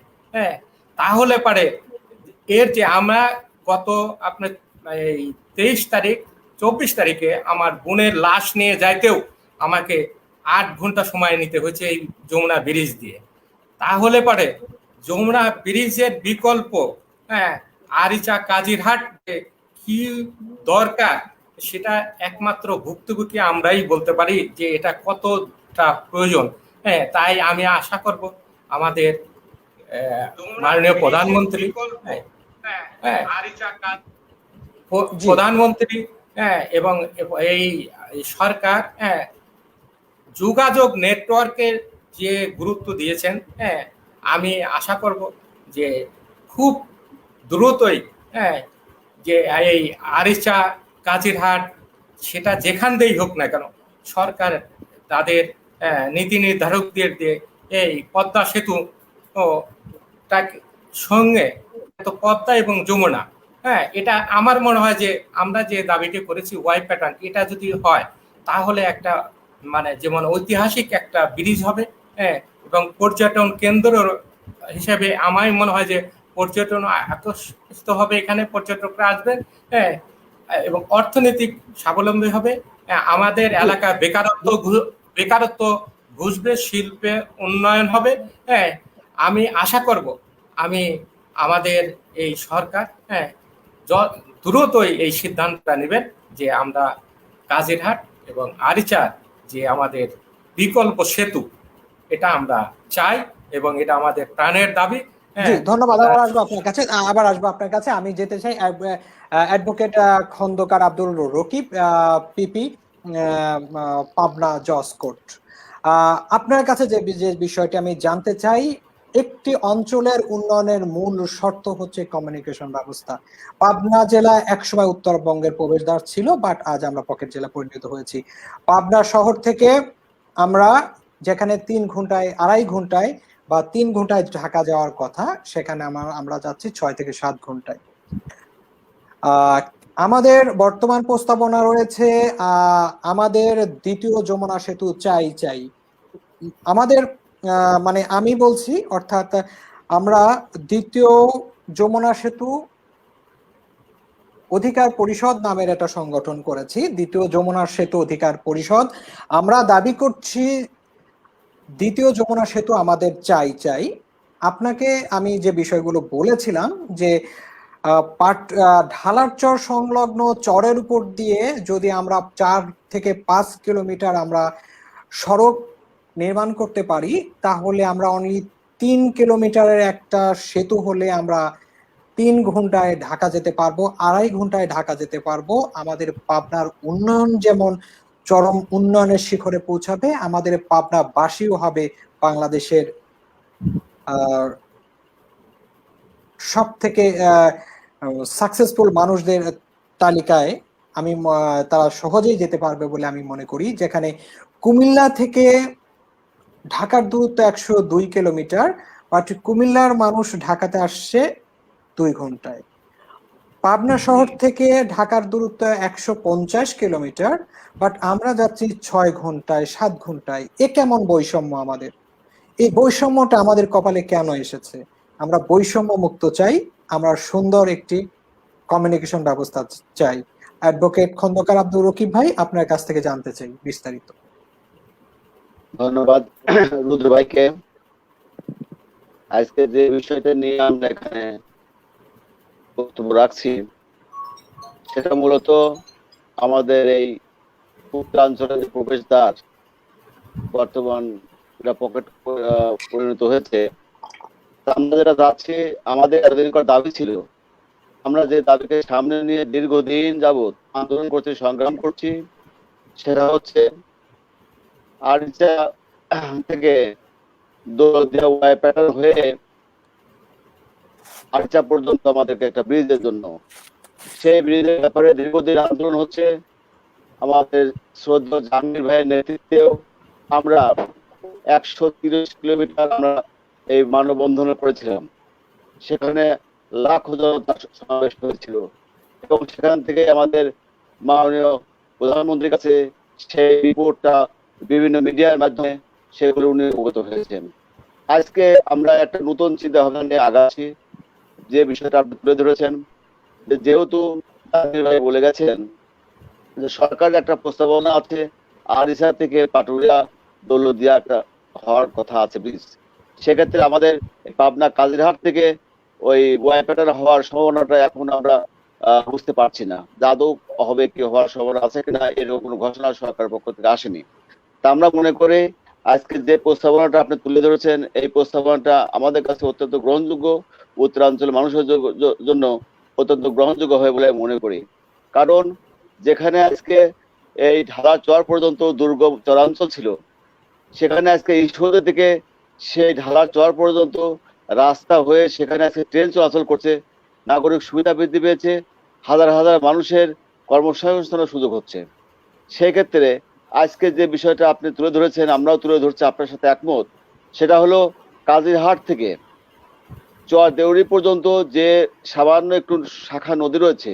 তাহলে পারে এর যে আমরা গত আপনার এই 24 তারিখে আমার বোনের লাশ নিয়ে যাইতেও আমাকে 8 ঘন্টা সময় নিতে হয়েছে এই যমুনা ব্রিজ দিয়ে। তাহলে পারে যমুনা ব্রিজের বিকল্প আরিচা কাজিরহাট কি দরকার, সেটা একমাত্র ভুক্তভোগী আমরাই বলতে পারি যে এটা কতটা প্রয়োজন। তাই আমি আশা করব আমাদের মাননীয় প্রধানমন্ত্রী এবং এই সরকার যোগাযোগ নেটওয়ার্কের যে গুরুত্ব দিয়েছেন, আমি আশা করব যে খুব দ্রুতই যে এই আরিচা কাজিরহাট সেটা যেখান দিয়েই হোক না কেন, সরকার তাদের নীতি নির্ধারকদের দিয়ে এই পদ্মা সেতু সঙ্গে তো পদ্মা এবং যমুনা, এটা আমার মনে হয় যে আমরা যে দাবিটি করেছি ওয়াই প্যাটার্ন, এটা যদি হয় তাহলে একটা মানে যেমন ঐতিহাসিক একটা ব্রিজ হবে, এবং পর্যটন কেন্দ্র হিসেবে আমার মনে হয় যে পর্যটন আকর্ষিত হবে, এখানে পর্যটকরা আসবেন, এবং অর্থনৈতিক স্বাবলম্বী হবে, আমাদের এলাকা বেকারত্ব ঘুষবে, শিল্পে উন্নয়ন হবে। আমি আশা করব আমাদের এই সরকার দ্রুতই এই সিদ্ধান্তটা নেবেন যে আমরা কাজিরহাট এবং আরিচার যে আমাদের বিকল্প সেতু, এটা আমরা চাই এবং এটা আমাদের প্রাণের দাবি। ধন্যবাদ। আবার আসবো আপনার কাছে। আমি যেতে চাই অ্যাডভোকেট খন্দকার আব্দুল রকিব, পিপি, পাবনা জজ কোর্ট। আপনার কাছে যে বিষয়টি আমি জানতে চাই, একটি অঞ্চলের উন্নয়নের মূল শর্ত হচ্ছে কমিউনিকেশন ব্যবস্থা। পাবনা জেলা একসময় উত্তরবঙ্গের প্রবেশদ্বার ছিল, বাট আজ আমরা পকেট জেলা পরিণত হয়েছি। পাবনা শহর থেকে আমরা যেখানে 2.5 ঘন্টায় বা 3 ঘন্টায় ঢাকা যাওয়ার কথা, সেখানে আমরা যাচ্ছি 6 থেকে 7 ঘন্টায়। আমাদের বর্তমান প্রস্তাবনা রয়েছে আমাদের দ্বিতীয় যমুনা সেতু চাই। আমাদের মানে আমি বলছি, অর্থাৎ আমরা দ্বিতীয় যমুনা সেতু অধিকার পরিষদ নামের একটা সংগঠন করেছি, দ্বিতীয় যমুনা সেতু অধিকার পরিষদ। আমরা দাবি করছি দ্বিতীয় যমুনা সেতু আমাদের চাই। আপনাকে আমি যে বিষয়গুলো বলেছিলাম যে ঢালারচর সংলগ্ন চরের উপর দিয়ে যদি আমরা 4 থেকে 5 কিলোমিটার আমরা সড়ক নির্মাণ করতে পারি, তাহলে আমরা অনলি 3 কিলোমিটারের একটা সেতু হলে আমরা 3 ঘন্টায় ঢাকা যেতে পারবো, 2.5 ঘন্টায় ঢাকা যেতে পারবো। আমাদের পাবনার উন্নয়ন যেমন চরম উন্নয়নের শিখরে পৌঁছাবে, আমাদের পাবনাবাসীও হবে বাংলাদেশের সব থেকে সাকসেসফুল মানুষদের তালিকায় তারা সহজেই যেতে পারবে বলে আমি মনে করি। যেখানে কুমিল্লা থেকে ঢাকার দূরত্ব 102 কিলোমিটার, বাট কুমিল্লার মানুষ ঢাকাতে আসছে 2 ঘন্টায়। পাবনা শহর থেকে ঢাকার দূরত্ব 150 কিলোমিটার, বাট আমরা যাচ্ছি 6 ঘন্টায় 7 ঘন্টায়। এ কেমন বৈষম্য? আমাদের এই বৈষম্যটা আমাদের কপালে কেন এসেছে? আমরা বৈষম্য মুক্ত চাই, আমরা সুন্দর একটি কমিউনিকেশন ব্যবস্থা চাই। অ্যাডভোকেট খন্দকার আব্দুর রকিব ভাই, আপনার কাছ থেকে জানতে চাই বিস্তারিত। ধন্যবাদ রুদ্র ভাইকে। আজকে যে বিষয়টা নিয়ে আমরা এখানে বক্তব্য রাখছি, সেটা মূলত আমাদের এই উত্তরাঞ্চলের যে প্রবেশদ্বার বর্তমান পকেট পরিণত হয়েছে। আমরা যেটা যাচ্ছি, আমাদের এতদিনকার দাবি ছিল, আমরা যে দাবিকে সামনে নিয়ে দীর্ঘদিন যাবৎ আন্দোলন করছি, সংগ্রাম করছি, সেটা হচ্ছে আরিচা থেকে দৌলতদিয়া ওয়াই প্যাটার্ন হয়ে আরিচা পর্যন্ত আমাদেরকে একটা ব্রিজের জন্য, সেই ব্রিজের ব্যাপারে দীর্ঘদিন আন্দোলন হচ্ছে। আমাদের শ্রদ্ধা জাহাঙ্গীর ভাইয়ের নেতৃত্বেও আমরা 130 কিলোমিটার আমরা এই মানববন্ধন করেছিলাম। সেখানে লাখো জনতা সমাবেশ হয়েছিল এবং সেখান থেকে আমাদের মাননীয় প্রধানমন্ত্রীর কাছে সেই রিপোর্টটা বিভিন্ন মিডিয়ার মাধ্যমে সেগুলো উনি অবগত হয়েছেন। আজকে আমরা একটা নতুন চিন্তা ভাবনা নিয়ে আগাচ্ছি। যে বিষয়টা আপনি তুলে ধরেছেন, যেহেতু ভাই বলে গেছেন যে সরকারের একটা প্রস্তাবনা আছে আরিচা থেকে পাটুরিয়া দৌলতদিয়া একটা হওয়ার কথা আছে ব্রিজ। সেক্ষেত্রে আমাদের পাবনা কাজিরহাট থেকে ওই ওয়াইপ্যাটার হওয়ার সম্ভাবনাটা এখন আমরা বুঝতে পারছি না, আদৌ হবে কি হওয়ার সম্ভাবনা আছে কিনা, এরকম কোনো ঘোষণা সরকারের পক্ষ থেকে আসেনি। তা আমরা মনে করি আজকে যে প্রস্তাবনাটা আপনি তুলে ধরেছেন, এই প্রস্তাবনাটা আমাদের কাছে অত্যন্ত গ্রহণযোগ্য, উত্তরাঞ্চলের মানুষের জন্য অত্যন্ত গ্রহণযোগ্য হয় বলে মনে করি। কারণ যেখানে আজকে এই ঢালা চর পর্যন্ত দুর্গম চরাঞ্চল ছিল, সেখানে আজকে ঈশ্বরদী থেকে সেই ঢালার চর পর্যন্ত রাস্তা হয়ে সেখানে আজকে ট্রেন চলাচল করছে, নাগরিক সুবিধা বৃদ্ধি পেয়েছে, হাজার হাজার মানুষের কর্মসংস্থানের সুযোগ হচ্ছে। সেই ক্ষেত্রে আজকে যে বিষয়টা আপনি তুলে ধরেছেন, আমরাও তুলে ধরছি, আপনার সাথে একমত। সেটা হলো কাজিরহাট থেকে চর দেউরি পর্যন্ত যে সামান্য একটু শাখা নদী রয়েছে,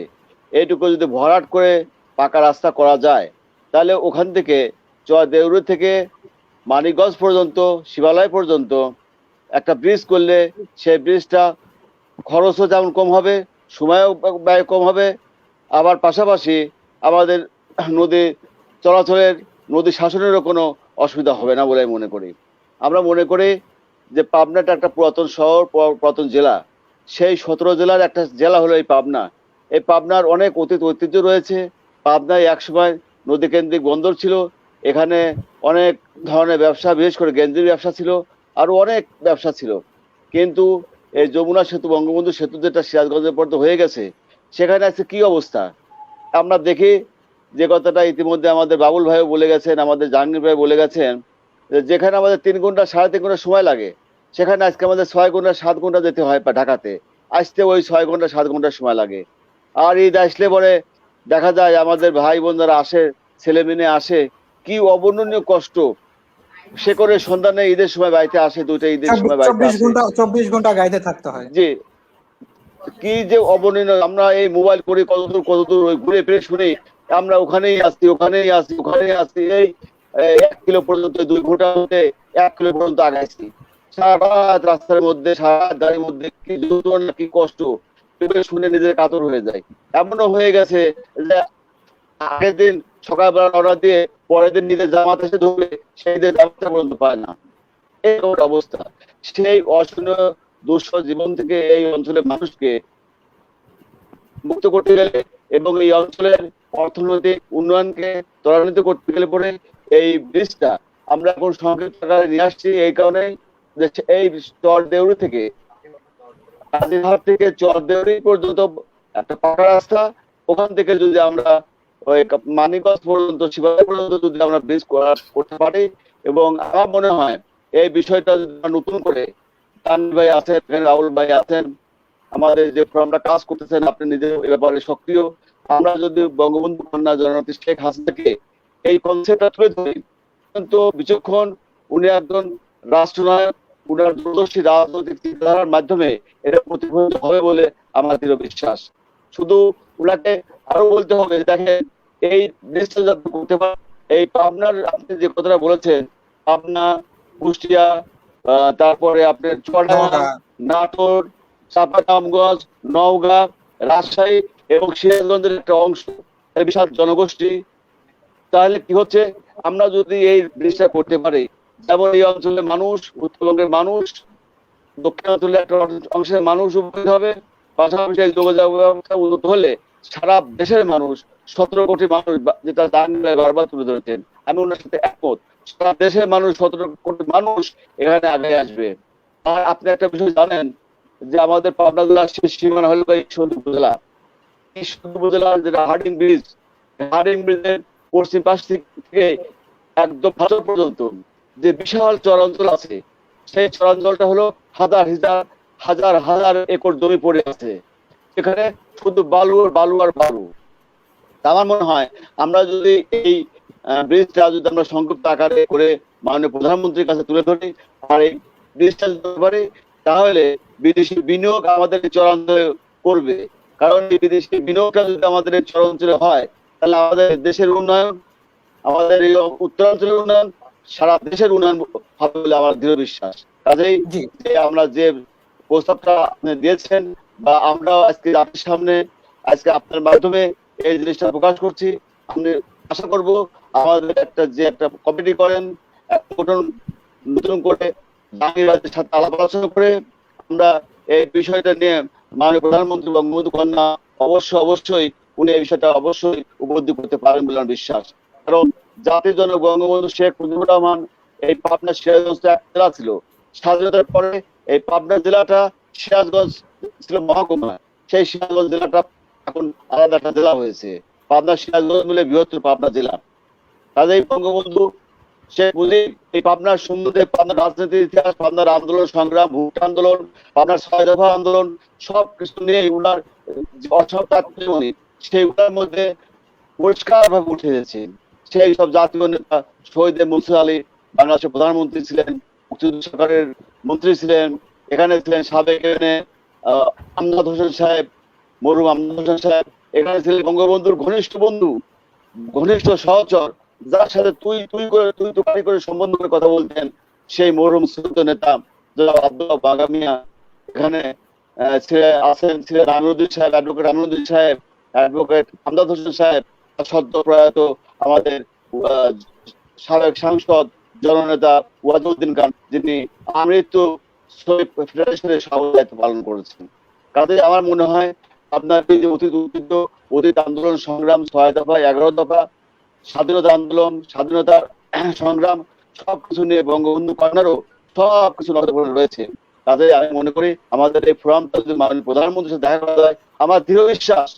এইটুকু যদি ভরাট করে পাকা রাস্তা করা যায়, তাহলে ওখান থেকে চর দেউরি থেকে মানিকগঞ্জ পর্যন্ত, শিবালয় পর্যন্ত একটা ব্রিজ করলে সেই ব্রিজটা খরচও যেমন কম হবে, সময়ও ব্যয় কম হবে, আবার পাশাপাশি আমাদের নদী চলাচলের, নদী শাসনেরও কোনো অসুবিধা হবে না বলে মনে করি। আমরা মনে করি যে পাবনাটা একটা পুরাতন শহর, পুরাতন জেলা। সেই 17 জেলার একটা জেলা হলো এই পাবনা। এই পাবনার অনেক অতীত ঐতিহ্য রয়েছে। পাবনায় একসময় নদীকেন্দ্রিক বন্দর ছিল, এখানে অনেক ধরনের ব্যবসা, বিশেষ করে গেঞ্জির ব্যবসা ছিল, আরো অনেক ব্যবসা ছিল। কিন্তু এই যমুনা সেতু, বঙ্গবন্ধু সেতু যেটা সিরাজগঞ্জের পর্যন্ত হয়ে গেছে, সেখানে আছে কি অবস্থা আমরা দেখি। যে কথাটা ইতিমধ্যে আমাদের বাবুল ভাইও বলে গেছেন, আমাদের জাহাঙ্গীর ভাই বলে গেছেন, যেখানে আমাদের 3 ঘন্টা 3.5 ঘন্টা সময় লাগে, সেখানে আজকে আমাদের 6 ঘন্টা 7 ঘন্টা যেতে হয় ঢাকাতে, আসতে ওই 6 ঘন্টা 7 ঘন্টা সময় লাগে। আর ঈদ আসলে পরে দেখা যায় আমাদের ভাই বোনরা আসে, ছেলে মেয়ে আসে, কি অবর্ণনীয় কষ্ট সে করে সন্ধানে ঈদের সময় বাড়িতে আসে, 2টা ঈদের সময় বাড়িতে আসে। 24 ঘন্টা গাড়িতে থাকতে হয়। যে কি যে অবর্ণনীয়, আমরা এই মোবাইল করে কতদূর ওই ঘুরে ফিরে শুনি আমরা ওখানেই আসছি, এই 1 কিলো পর্যন্ত 2 ঘন্টা হতে 1 কিলো পর্যন্ত আগাইছি। সারা রাত রাস্তার মধ্যে, সারা রাত গাড়ির মধ্যে কি যন্ত্রণা, কি কষ্ট শুনে নিজের কাতর হয়ে যায়। এমনও হয়ে গেছে যে আগের দিন সকালবেলা রওনা দিয়ে পরের দিন নিজের জামাত এসে ধরবে, সেই দিন জামাতটা পর্যন্ত পায় না, এই অবস্থা। সেই অসহনীয় দুঃসহ জীবন থেকে এই অঞ্চলের মানুষকে মুক্ত করতে গেলে এবং এই অঞ্চলের অর্থনৈতিক উন্নয়নকে ত্বরান্বিত করতে গেলে পরে এই ব্রিজটা আমরা এখন সংক্ষিপ্ত আকারে নিয়ে আসছি এই কারণে যে এই চরদেউরি থেকে, কাজীরহাট থেকে চরদেউরি পর্যন্ত একটা পাকা রাস্তা, ওখান থেকে যদি আমরা ওই মানিকগঞ্জ পর্যন্ত, শিবালয় পর্যন্ত যদি আমরা ব্রিজ করতে পারি, এবং আমার মনে হয় এই বিষয়টা নতুন করে তানভীর ভাই আছেন, রাহুল ভাই আছেন, আমাদের যে ফোরামটা কাজ করতেছেন, আপনি নিজের এই ব্যাপারে সক্রিয়, আমরা যদি বঙ্গবন্ধু কন্যা জননেত্রী শেখ হাসিনাকে এই কনসেপ্টটা তুলে ধরি, কিন্তু বিচক্ষণ উনি একজন রাষ্ট্রনায়ক, উনার দূরদর্শী রাজনৈতিক চিন্তাধারার মাধ্যমে এটা প্রতিফলিত হবে বলে আমার দৃঢ় বিশ্বাস। শুধু উনাকে আরো বলতে হবে, দেখেন এই দেশটা যাতে করতে পারে, এই পাবনার আপনি যে কথাটা বলেছেন, পাবনা, কুষ্টিয়া, তারপরে আপনার চুয়াডাঙ্গা, নাটোর, চাঁপাইনবাবগঞ্জ, নওগাঁ, রাজশাহী এবং সিরাজগঞ্জের একটা অংশ, বিশাল জনগোষ্ঠী। তাহলে কি হচ্ছে, আমরা যদি এই জিনিসটা করতে পারি, যেমন এই অঞ্চলের মানুষ, উত্তরবঙ্গের মানুষ, দক্ষিণাঞ্চলের একটা অংশের মানুষ উপকৃত হবে, পাশাপাশি যোগাযোগ ব্যবস্থা উন্নত হলে সারা দেশের মানুষ, 17 কোটি মানুষ, যেটা বারবার তুলে ধরেছেন, আমি ওনার সাথে একমত, সারা দেশের মানুষ, 17 কোটি মানুষ এখানে আগে আসবে। আর আপনি একটা বিষয় জানেন যে আমাদের পাবনা জেলার শেষ সীমানা হলো ঈশ্বরদী উপজেলা। ঈশ্বরদী উপজেলার যেটা হার্ডিং ব্রিজের পশ্চিম পাশ থেকে একদম ভারত পর্যন্ত যে বিশাল চরাঞ্চল আছে, সেই চরাঞ্চলটা হলো হাজার হাজার একর জমি পড়ে আছে, সেখানে শুধু বালু আর বালু আর বালু। আমার মনে হয় আমরা যদি এই ব্রিজটা যদি আমরা সংক্ষিপ্ত আকারে করে মাননীয় প্রধানমন্ত্রীর কাছে তুলে ধরি আর এই ব্রিজটা যদি পারি, তাহলে বিদেশি বিনিয়োগ আমাদের চরাঞ্চলে করবে। কারণ এই বিদেশি বিনিয়োগটা যদি আমাদের এই চরাঞ্চলে হয়, তাহলে আমাদের দেশের উন্নয়ন, আমাদের এই উত্তরাঞ্চলের উন্নয়ন, সারা দেশের উন্নয়ন হবে বলে আমার দৃঢ় বিশ্বাস। কাজেই আমরা যে প্রস্তাবটা আপনি দিয়েছেন, বা আমরা আজকে আপনার সামনে, আজকে আপনার মাধ্যমে এই জিনিসটা প্রকাশ করছি, আমি আশা করব আমাদের একটা কমিটি করেন, নতুন করে বাঙালি রাজ্যের সাথে আলাপ আলোচনা করে আমরা এই বিষয়টা নিয়ে মাননীয় প্রধানমন্ত্রী বঙ্গবন্ধু কন্যা অবশ্যই উনি এই বিষয়টা অবশ্যই উপলব্ধি করতে পারেন বলে আমার বিশ্বাস। কারণ জাতির জনক বঙ্গবন্ধু শেখ মুজিবুর রহমান এই পাবনা সিরাজগঞ্জ এক জেলা ছিল, স্বাধীনতার পরে এই পাবনা জেলাটা, সিরাজগঞ্জ ছিল মহকুমা, সেই সিরাজগঞ্জ জেলাটা এখন আলাদা একটা জেলা হয়েছে, পাবনা সিরাজগঞ্জ মিলে বৃহত্তর পাবনা জেলা। কাজেই বঙ্গবন্ধু শেখ মুজিব এই পাবনার সম্বন্ধে, পাবনার রাজনীতির ইতিহাস, পাবনার আন্দোলন সংগ্রাম, ভোট আন্দোলন, পাবনার 6 দফা আন্দোলন, সব কিছু নিয়ে উনার অসংখ্য সেইগুলোর মধ্যে পরিষ্কার ভাবে উঠে এসেছে। সেই সব জাতীয় নেতা শহীদ মুনসুর আলী বাংলাদেশের প্রধানমন্ত্রী ছিলেন, মুক্তিযুদ্ধ সরকারের মন্ত্রী ছিলেন, এখানে ছিলেন সাবেক আমজাদ হোসেন সাহেব, মরহুম আমজাদ হোসেন সাহেব, এখানে ছিলেন বঙ্গবন্ধুর ঘনিষ্ঠ বন্ধু, ঘনিষ্ঠ সহচর, যার সাথে তুই করে সম্বন্ধ করে কথা বলতেন, সেই মরহুম শ্রদ্ধ নেতা জনাব আব্দুল্লাহ বাগা মিয়া। এখানে ছিলেন আমিরুদ্দিন সাহেব, অ্যাডভোকেট আমিরুদ্দিন সাহেব, অ্যাডভোকেট আমজাদ হোসেন সাহেব, সদ্য প্রয়াত আমাদের সাবেক সাংসদ জননেতা ওয়াজুদ্দিন খান, যিনি আমৃত্যু ফেডারেশনের সভাপতি দায়িত্ব পালন করেছেন। কাজে আমার মনে হয় আপনার যে অতীত আন্দোলন সংগ্রাম, 6 দফা, 11 দফা, স্বাধীনতা আন্দোলন, স্বাধীনতার সংগ্রাম, সবকিছু নিয়ে বঙ্গবন্ধু কন্যারও সবকিছু নথিভুক্ত রয়েছে। কাজে আমি মনে করি আমাদের এই ফোরামটা যদি মাননীয় প্রধানমন্ত্রীর সাথে দেখা করা যায়, আমার দৃঢ় বিশ্বাস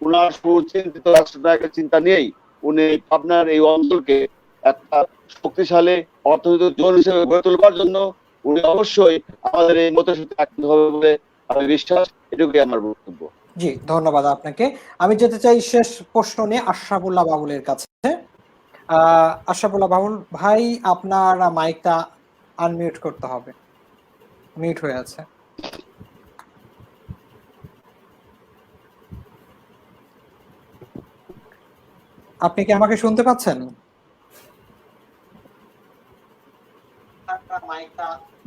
উনার সুচিন্তিত রাষ্ট্রনায়কের চিন্তা নিয়েই উনি আপনার এই অঞ্চলকে একটা শক্তিশালী অর্থনৈতিক জোন হিসেবে গড়ে তোলবার জন্য উনি অবশ্যই আমাদের এই মতশক্তি রাখতে হবে বলে আমি বিশ্বাস। এটুকুই আমার বক্তব্য। জি, ধন্যবাদ আপনাকে। আমি যেতে চাই শেষ প্রশ্ন নিয়ে আশরাফুল্লাহ বাবুলের কাছে। আশরাফুল্লাহ বাবুল ভাই, আপনার মাইকটা আনমিউট করতে হবে, মিউট হয়ে আছে। আপনি কি আমাকে শুনতে পাচ্ছেন?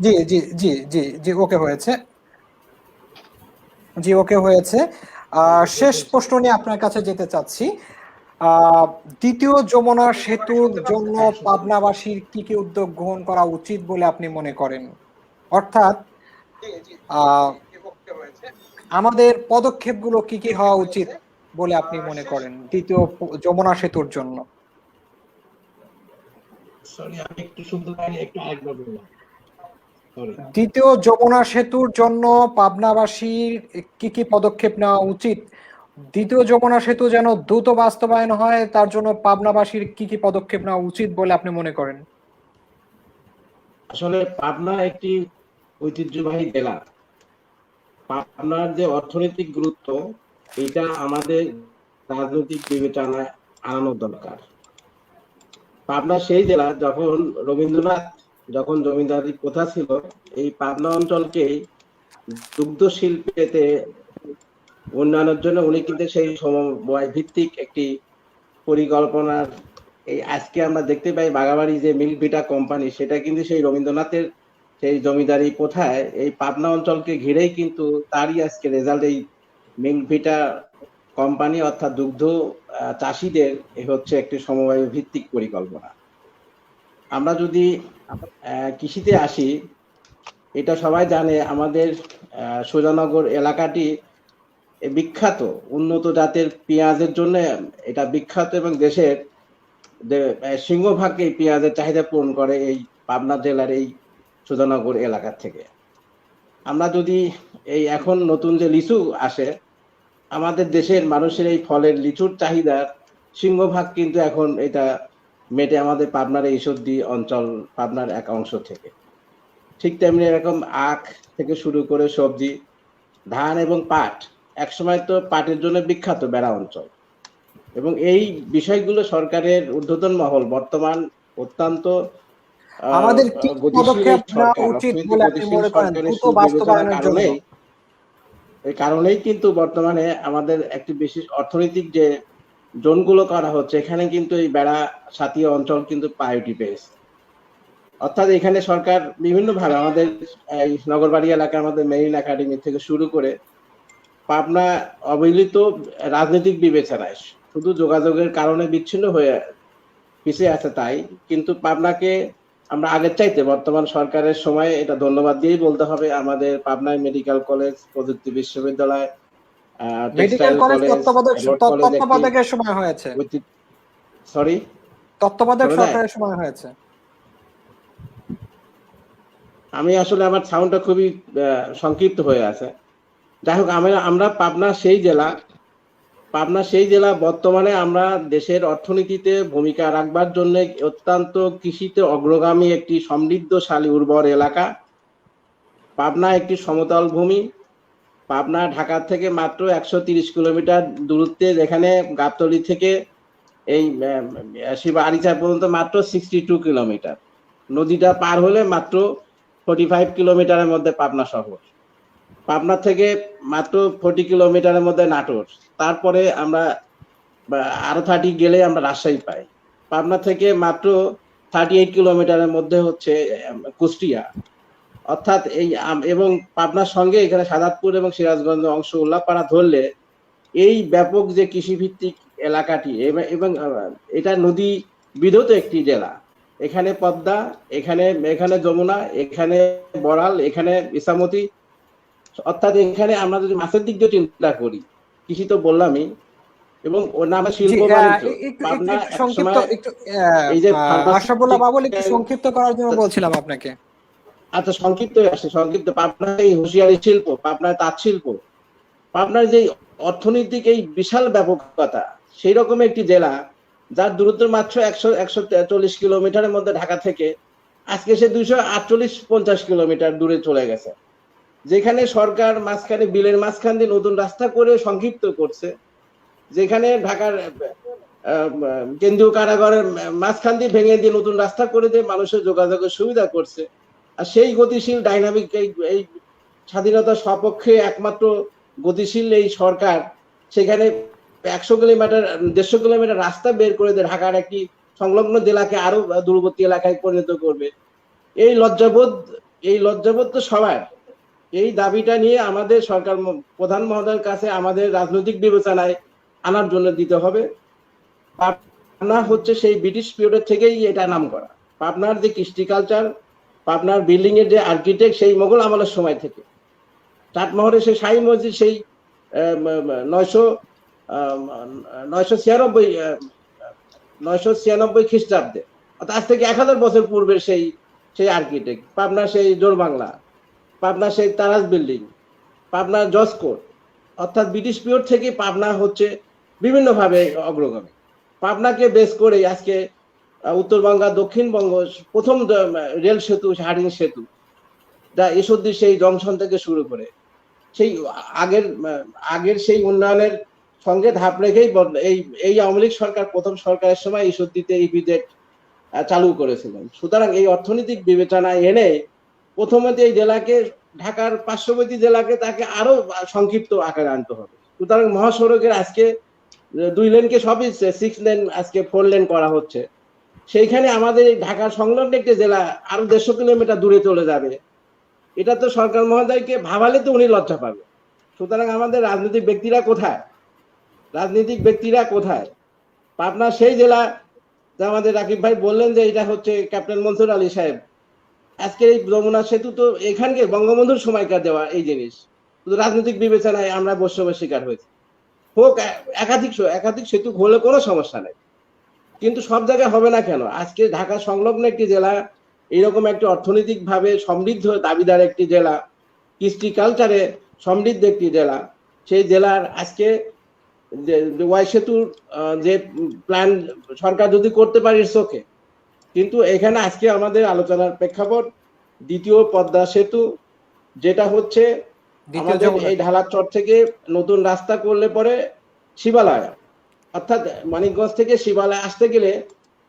জি জি জি জি জি, ওকে হয়েছে। জি, ওকে হয়েছে। শেষ প্রশ্ন নিয়ে আপনার কাছে যেতে চাচ্ছি। দ্বিতীয় যমুনা সেতুর জন্য পাবনাবাসীর কি কি উদ্যোগ গ্রহণ করা উচিত বলে আপনি মনে করেন? অর্থাৎ আমাদের পদক্ষেপগুলো কি কি হওয়া উচিত বলে আপনি মনে করেন দ্বিতীয় যমুনা সেতুর জন্য? দ্বিতীয় যমুনা সেতুর জন্য পাবনাবাসীর কি কি পদক্ষেপ নেওয়া উচিত? দ্বিতীয় যমুনা সেতু যেন দ্রুত বাস্তবায়ন হয়, তার জন্য পাবনাবাসীর কি কি পদক্ষেপ নেওয়া উচিত বলে আপনি মনে করেন? আসলে পাবনা একটি ঐতিহ্যবাহী জেলা। পাবনার যে অর্থনৈতিক গুরুত্ব, এটা আমাদের রাজনৈতিক বিবেচনায় আনানো দরকার। পাবনা সেই জেলা যখন রবীন্দ্রনাথ যখন জমিদারি প্রথা ছিল, এই পাবনা অঞ্চলকে দুগ্ধ শিল্পেতে উন্নয়নের জন্য উনি কিন্তু সেই সমবায় ভিত্তিক একটি পরিকল্পনার, এই আজকে আমরা দেখতে পাই বাগাবাড়ি যে মিল্ক ভিটা কোম্পানি, সেটা কিন্তু সেই রবীন্দ্রনাথের সেই জমিদারি প্রথায় এই পাবনা অঞ্চলকে ঘিরেই কিন্তু তারই আজকে রেজাল্ট। এই মিল্ক ভিটা কোম্পানি অর্থাৎ দুগ্ধ চাষিদের হচ্ছে একটি সমবায় ভিত্তিক পরিকল্পনা। আমরা যদি কৃষিতে আসি, এটা সবাই জানে আমাদের সুজানগর এলাকাটি বিখ্যাত উন্নত জাতের পেঁয়াজের জন্য এটা বিখ্যাত, এবং দেশের সিংহভাগ এই পেঁয়াজের চাহিদা পূরণ করে এই পাবনা জেলার এই সুজানগর এলাকা থেকে। আমরা যদি এই এখন নতুন যে লিচু আসে, আমাদের দেশের মানুষের এই ফলের লিচুর চাহিদার সিংহভাগ কিন্তু এখন এটা মেটে আমাদের পাবনার এই ঈশ্বরদী অঞ্চল, পাবনার এক অংশ থেকে। ঠিক তেমনি এরকম আখ থেকে শুরু করে সবজি, ধান এবং পাট, একসময় তো পাটের জন্য বিখ্যাত বেড়া অঞ্চল, এবং এই বিষয়গুলো সরকারের ঊর্ধ্বতন মহল বর্তমান অত্যন্ত আমাদের কি পদক্ষেপ নেওয়া উচিত বলে আপনি মনে করেন দ্রুত বাস্তবায়নের জন্য? এই কারণেই কিন্তু বর্তমানে আমাদের একটি বিশেষ অর্থনৈতিক যে জোনগুলো করা হচ্ছে, এখানে কিন্তু এই বেড়া সাথীয় অঞ্চল কিন্তু প্রায়োরিটি পেয়েছে। অর্থাৎ এখানে সরকার বিভিন্নভাবে আমাদের এই নগরবাড়ি এলাকা, আমাদের মেরিন একাডেমি থেকে শুরু করে পাবনা অবহেলিত রাজনৈতিক বিবেচনায় শুধু যোগাযোগের কারণে বিচ্ছিন্ন হয়ে পিছিয়ে আছে তাই, কিন্তু পাবনাকে আমরা আগের চাইতে বর্তমান সরকারের সময় এটা ধন্যবাদ দিয়েই বলতে হবে। আমাদের পাবনায় মেডিকেল কলেজ, প্রযুক্তি বিশ্ববিদ্যালয়, মেডিকেল কলেজ তত্ত্বাবধায়কের সময় হয়েছে, সরি তত্ত্বাবধায়ক সরকারের সময় হয়েছে। আমি আসলে আমার সাউন্ডটা খুবই সংক্ষিপ্ত হয়ে আছে। যাই হোক, আমরা পাবনা সেই জেলা বর্তমানে আমরা দেশের অর্থনীতিতে ভূমিকা রাখবার জন্য অত্যন্ত কৃষিতে অগ্রগামী একটি সমৃদ্ধশালী উর্বর এলাকা। পাবনা একটি সমতল ভূমি। পাবনা ঢাকা থেকে মাত্র 130 কিলোমিটার দূরত্বে, যেখানে গাবতলী থেকে এই আরিচা পর্যন্ত মাত্র 62 কিলোমিটার। নদীটা পার হলে মাত্র 45 কিলোমিটারের মধ্যে পাবনা শহর। পাবনা থেকে মাত্র 40 কিলোমিটারের মধ্যে নাটোর, তারপরে আমরা আরো 30 গেলে আমরা রাজশাহী পাই। পাবনা থেকে মাত্র 38 কিলোমিটারের মধ্যে হচ্ছে কুষ্টিয়া। অর্থাৎ এই এবং পাবনার সঙ্গে এখানে সাদাতপুর এবং সিরাজগঞ্জ অংশ উল্লাপাড়া ধরলে এই ব্যাপক যে কৃষিভিত্তিক এলাকাটি, এবং এটা নদী বিধৌত একটি জেলা। এখানে পদ্মা, এখানে যমুনা, এখানে বড়াল, এখানে ইসামতি। অর্থাৎ এখানে আমরা যদি মাছের দিক দিয়ে চিন্তা করি, কৃষি তো বললামই, এবং অন্যান্য শিল্প বাণিজ্য। আশরাফুল্লাহ বাবুল, একটু সংক্ষিপ্ত করার জন্য বলছিলাম আপনাকে। আচ্ছা, সংক্ষিপ্ত। পাবনার এই হুঁশিয়ারি শিল্প, পাবনার তাঁত শিল্প, পাবনার যে অর্থনৈতিক এই বিশাল ব্যাপকতা, সেই রকম একটি জেলা যার দূরত্ব মাত্র 140 কিলোমিটারের মধ্যে ঢাকা থেকে, আজকে সে 248-50 কিলোমিটার দূরে চলে গেছে। যেখানে সরকার মাঝখানে বিলের মাঝখান দিয়ে নতুন রাস্তা করে সংক্ষিপ্ত করছে, যেখানে ঢাকার কেন্দ্রীয় কারাগারের মাঝখান দিয়ে ভেঙে দিয়ে নতুন রাস্তা করে দিয়ে মানুষের যোগাযোগের সুবিধা করছে। আর সেই গতিশীল ডাইনামিক এই স্বাধীনতার সপক্ষে একমাত্র গতিশীল এই সরকার সেখানে 100 কিলোমিটার 150 কিলোমিটার রাস্তা বের করে দিয়ে ঢাকার একটি সংলগ্ন জেলাকে আরো দূরবর্তী এলাকায় পরিণত করবে। এই লজ্জাবোধ তো সবার। এই দাবিটা নিয়ে আমাদের সরকার প্রধান মহোদয়ের কাছে আমাদের রাজনৈতিক বিবেচনায় আনার জন্য দিতে হবে। পাবনা হচ্ছে সেই ব্রিটিশ পিরিয়ডের থেকেই এটা নাম করা। পাবনার যে কৃষ্টি কালচার, পাবনার বিল্ডিং এর যে আর্কিটেক্ট সেই মোগল আমলের সময় থেকে, চাটমোহরে সেই শাহী মসজিদ সেই 996 খ্রিস্টাব্দে, আজ থেকে 1000 বছর পূর্বের সেই আর্কিটেক্ট। পাবনা সেই জোরবাংলা, পাবনা সেই তারাজ বিল্ডিং, পাবনা জজ কোর্ট, অর্থাৎ ব্রিটিশ পিরিয়ড থেকে পাবনা হচ্ছে বিভিন্নভাবে অগ্রগামী। পাবনাকে বেস করে আজকে উত্তরবঙ্গ দক্ষিণবঙ্গ প্রথম রেল সেতু হার্ডিং সেতু, যা ঈশ্বরদী সেই জংশন থেকে শুরু করে সেই আগের সেই উন্নয়নের সঙ্গে ধাপ রেখেই এই আওয়ামী লীগ সরকার প্রথম সরকারের সময় ঈশ্বরদীতে ইপিজেড চালু করেছিলেন। সুতরাং এই অর্থনৈতিক বিবেচনায় এনে প্রথমত এই জেলাকে, ঢাকার পার্শ্ববর্তী জেলাকে তাকে আরো সংক্ষিপ্ত আকারে আনতে হবে। সুতরাং মহাসড়কের আজকে 2 লেনকে সবই 6 লেন আজকে 4 লেন করা হচ্ছে। সেইখানে আমাদের ঢাকার সংলগ্ন একটি জেলা আরো 150 কিলোমিটার দূরে চলে যাবে। এটা তো সরকার মহোদয়কে ভাবালে তো উনি লজ্জা পাবে। সুতরাং আমাদের রাজনৈতিক ব্যক্তিরা কোথায়? পাবনা সেই জেলা, আমাদের রাকিব ভাই বললেন যে এটা হচ্ছে ক্যাপ্টেন মনসুর আলী সাহেব, আজকে এই যমুনা সেতু তো এখানকে বঙ্গবন্ধুর সময়কার দেওয়া এই জিনিস, শুধু রাজনৈতিক বিবেচনায় আমরা বৈষম্যের শিকার হয়েছি। হোক একাধিক সেতু হলে কোনো সমস্যা নেই, কিন্তু সব জায়গায় হবে না কেন? আজকে ঢাকা সংলগ্ন একটি জেলা, এইরকম একটি অর্থনৈতিক ভাবে সমৃদ্ধ দাবিদার একটি জেলা, কৃষ্টি কালচারে সমৃদ্ধ একটি জেলা, সেই জেলার আজকে ওয়াই সেতুর যে প্ল্যান সরকার যদি করতে পারে চোখে, কিন্তু এখানে আজকে আমাদের আলোচনার প্রেক্ষাপট দ্বিতীয় পদ্মা সেতু, যেটা হচ্ছে আমাদের এই ঢালাচর থেকে নতুন রাস্তা করলে পরে শিবালয়, অর্থাৎ মানিকগঞ্জ থেকে শিবালয় আসতে গেলে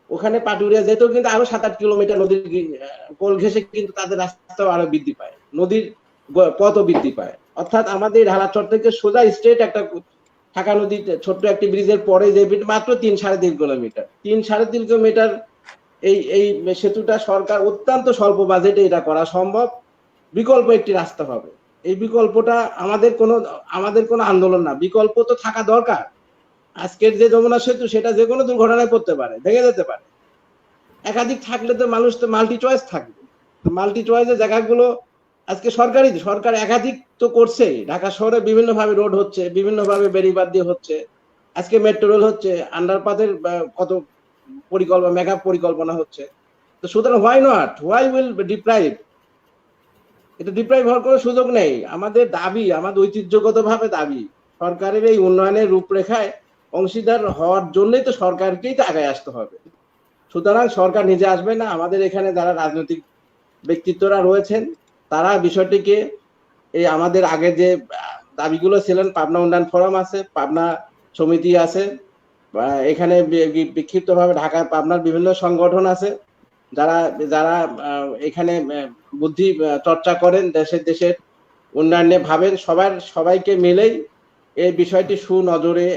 ওখানে পাটুরিয়া যেতেও কিন্তু আরো 7-8 কিলোমিটার নদীর কোল ঘেঁষে কিন্তু তাদের রাস্তাও আরো বৃদ্ধি পায়, নদীর পথও বৃদ্ধি পায়। অর্থাৎ আমাদের ঢালাচর থেকে সোজা স্ট্রেট একটা ঢাকা নদীতে ছোট্ট একটি ব্রিজের পরে যে মাত্র 3-3.5 কিলোমিটার, 3-3.5 কিলোমিটার এই সেতুটা সরকার অত্যন্ত স্বল্প বাজেটে এটা করা সম্ভব। বিকল্প একটি রাস্তা হবে। এই বিকল্পটা আমাদের কোনো আন্দোলন না, বিকল্প তো থাকা দরকার। আজকের যে যমুনা সেতু সেটা যে কোনো দুর্ঘটনায় পড়তে পারে, ভেঙে যেতে পারে। একাধিক থাকলে তো মানুষ তো মাল্টি চয়েস থাকবে। মাল্টি চয়েসের জায়গাগুলো আজকে সরকার একাধিক তো করছেই। ঢাকা শহরে বিভিন্নভাবে রোড হচ্ছে, বিভিন্নভাবে বেড়িবাঁধ দিয়ে হচ্ছে, আজকে মেট্রো রেল হচ্ছে, আন্ডারপাথের কত মেগা পরিকল্পনা হচ্ছে। তো সুতরাং হোয়াই উইল ডিপ্রাইভ? এটা ডিপ্রাইভ হওয়ার কোনো সুযোগ নেই। আমাদের দাবি, আমাদের ঐতিহ্যগতভাবে দাবি, সরকারের এই উন্নয়নের রূপরেখায় অংশীদার হওয়ার জন্যই তো সরকারকেই তো আগায় আসতে হবে। সুতরাং সরকার নিজে আসবে না, আমাদের এখানে যারা রাজনৈতিক ব্যক্তিত্বরা রয়েছেন তারা বিষয়টিকে এই আমাদের আগে যে দাবিগুলো ছিলেন, পাবনা উন্নয়ন ফোরাম আছে, পাবনা সমিতি আছে, এখানে বিক্ষিপ্তভাবে ঢাকার পাবনার বিভিন্ন সংগঠন আছে, যারা এখানে বুদ্ধি চর্চা করেন, দেশের উন্নয়নে ভাবেন, সবাইকে মিলেই এই বিষয়টি সুনজরে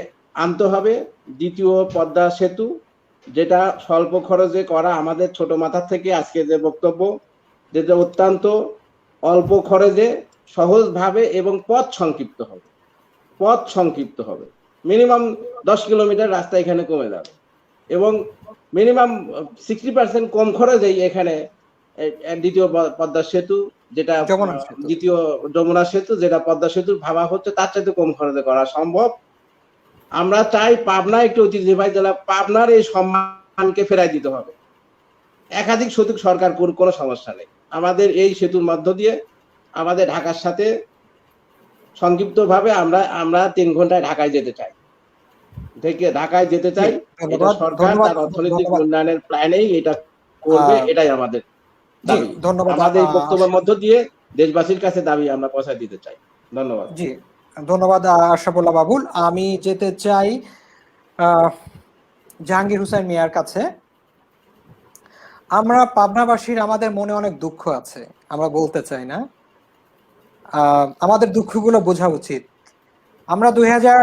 আনতে হবে। দ্বিতীয় পদ্মা সেতু, যেটা স্বল্প খরচে করা, আমাদের ছোট মাথা থেকে আজকে যে বক্তব্য, যেটা অত্যন্ত অল্প খরচে সহজভাবে এবং পথ সংক্ষিপ্ত হবে। মিনিমাম 10 কিলোমিটার রাস্তা এখানে কমে যাবে এবং মিনিমাম 60% কম খরচেই এখানে দ্বিতীয় পদ্মা সেতু, যেটা দ্বিতীয় যমুনা সেতু, যেটা পদ্মা সেতু ভাবা হচ্ছে, তার চাইতে কম খরচে করা সম্ভব। আমরা চাই পাবনা একটি ঐতিহ্যবাহী জেলা, পাবনার এই সম্মানকে ফেরাই দিতে হবে। একাধিক সেতু সরকার করুক, কোনো সমস্যা নেই। আমাদের এই সেতুর মধ্য দিয়ে আমাদের ঢাকার সাথে সংক্ষিপ্তভাবে আমরা 3 ঘন্টায় ঢাকায় যেতে চাই। থেকে ঢাকায় যেতে চাই, এটা ধন্যবাদ সরকার ধন্যবাদ তার অর্থনৈতিক ধন্যবাদ উন্নয়নের প্ল্যানেই এটা করবে, আহ, এটাই আমাদের জি দাবি। ধন্যবাদ আমাদের এই বক্তব্যের মধ্য দিয়ে দেশবাসীর কাছে দাবি আমরা পৌঁছে দিতে চাই। ধন্যবাদ। জি ধন্যবাদ আশরাফুল্লাহ বাবুল। আমি যেতে চাই আহ, জাহাঙ্গীর হোসেন মিয়ার কাছে। আমরা পাবনাবাসীর আমাদের মনে অনেক দুঃখ আছে, আমরা বলতে চাই না, আমাদের দুঃখগুলো বোঝা উচিত। আমরা 2000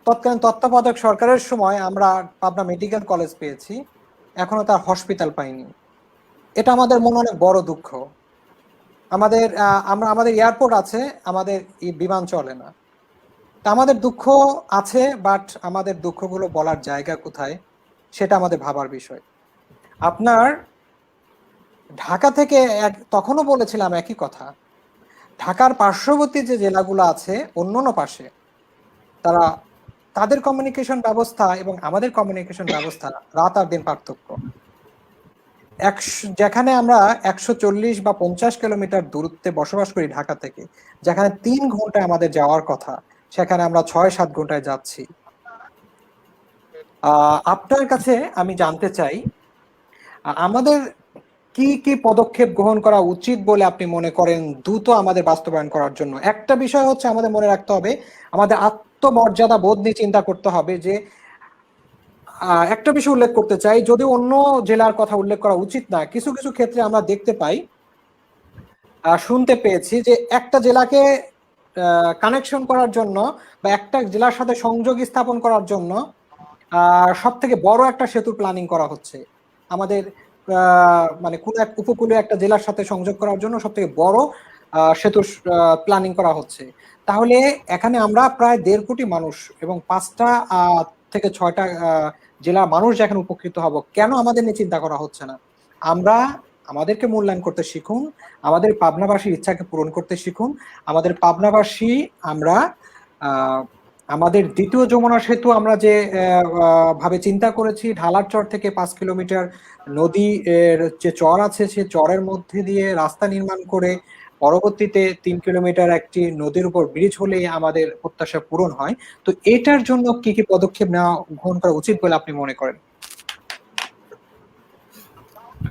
তৎকালীন তত্ত্বাবধায়ক সরকারের সময় আমরা পাবনা মেডিকেল কলেজ পেয়েছি, এখনো তার হসপিটাল পাইনি। এটা আমাদের মনে অনেক বড় দুঃখ। আমাদের এয়ারপোর্ট আছে, আমাদের বিমান চলে না। তা আমাদের দুঃখ আছে, বাট আমাদের দুঃখগুলো বলার জায়গা কোথায় সেটা আমাদের ভাবার বিষয়। আপনার ঢাকা থেকে তখনও বলেছিলাম একই কথা, ঢাকার পার্শ্ববর্তী যে জেলাগুলো আছে অন্যান্য পাশে, তাদের কমিউনিকেশন ব্যবস্থা এবং আমাদের কমিউনিকেশন ব্যবস্থা রাত আর দিন পার্থক্য। যেখানে আমরা 140 বা 50 কিলোমিটার দূরত্বে বসবাস করি ঢাকা থেকে, যেখানে 3 ঘন্টায় আমাদের যাওয়ার কথা, সেখানে আমরা 6-7 ঘন্টায় যাচ্ছি। আপনার কাছে আমি জানতে চাই, আমাদের কি কি পদক্ষেপ গ্রহণ করা উচিত বলে আপনি মনে করেন দ্রুত আমাদের বাস্তবায়ন করার জন্য? একটা বিষয় হচ্ছে আমাদের মনে রাখতে হবে, আমাদের আত্মমর্যাদা বোধ নিয়ে চিন্তা করতে হবে। যে একটা বিষয় উল্লেখ করতে চাই, যদি অন্য জেলার কথা উল্লেখ করা উচিত না, কিছু কিছু ক্ষেত্রে আমরা দেখতে পাই, শুনতে পেয়েছি যে একটা জেলাকে কানেকশন করার জন্য বা একটা জেলার সাথে সংযোগ স্থাপন করার জন্য সব থেকে বড় একটা সেতু প্ল্যানিং করা হচ্ছে। আমাদের মানে কোন এক উপকূলীয় একটা জেলার সাথে সংযোগ করার জন্য সব থেকে বড় সেতুর প্ল্যানিং করা হচ্ছে। তাহলে এখানে আমরা প্রায় 1.5 কোটি মানুষ এবং 5টা থেকে 6টা জেলার মানুষ যেখানে উপকৃত হব, কেন আমাদের নিয়ে চিন্তা করা হচ্ছে না? আমাদেরকে মূল্যায়ন করতে শিখুন, আমাদের পাবনাবাসীর ইচ্ছাকে পূরণ করতে শিখুন। আমাদের পাবনাবাসী আমরা আমাদের দ্বিতীয় যমুনা সেতু আমরা যে ভাবে চিন্তা করেছি, ঢালার চর থেকে 5 কিলোমিটার নদী এর যে চর আছে, সে চরের মধ্যে দিয়ে রাস্তা নির্মাণ করে পরবর্তীতে 3 কিলোমিটার একটি নদীর উপর ব্রিজ হলেই আমাদের প্রত্যাশা পূরণ হয়। তো এটার জন্য কি কি পদক্ষেপ নেওয়া গ্রহণ করা উচিত বলে আপনি মনে করেন?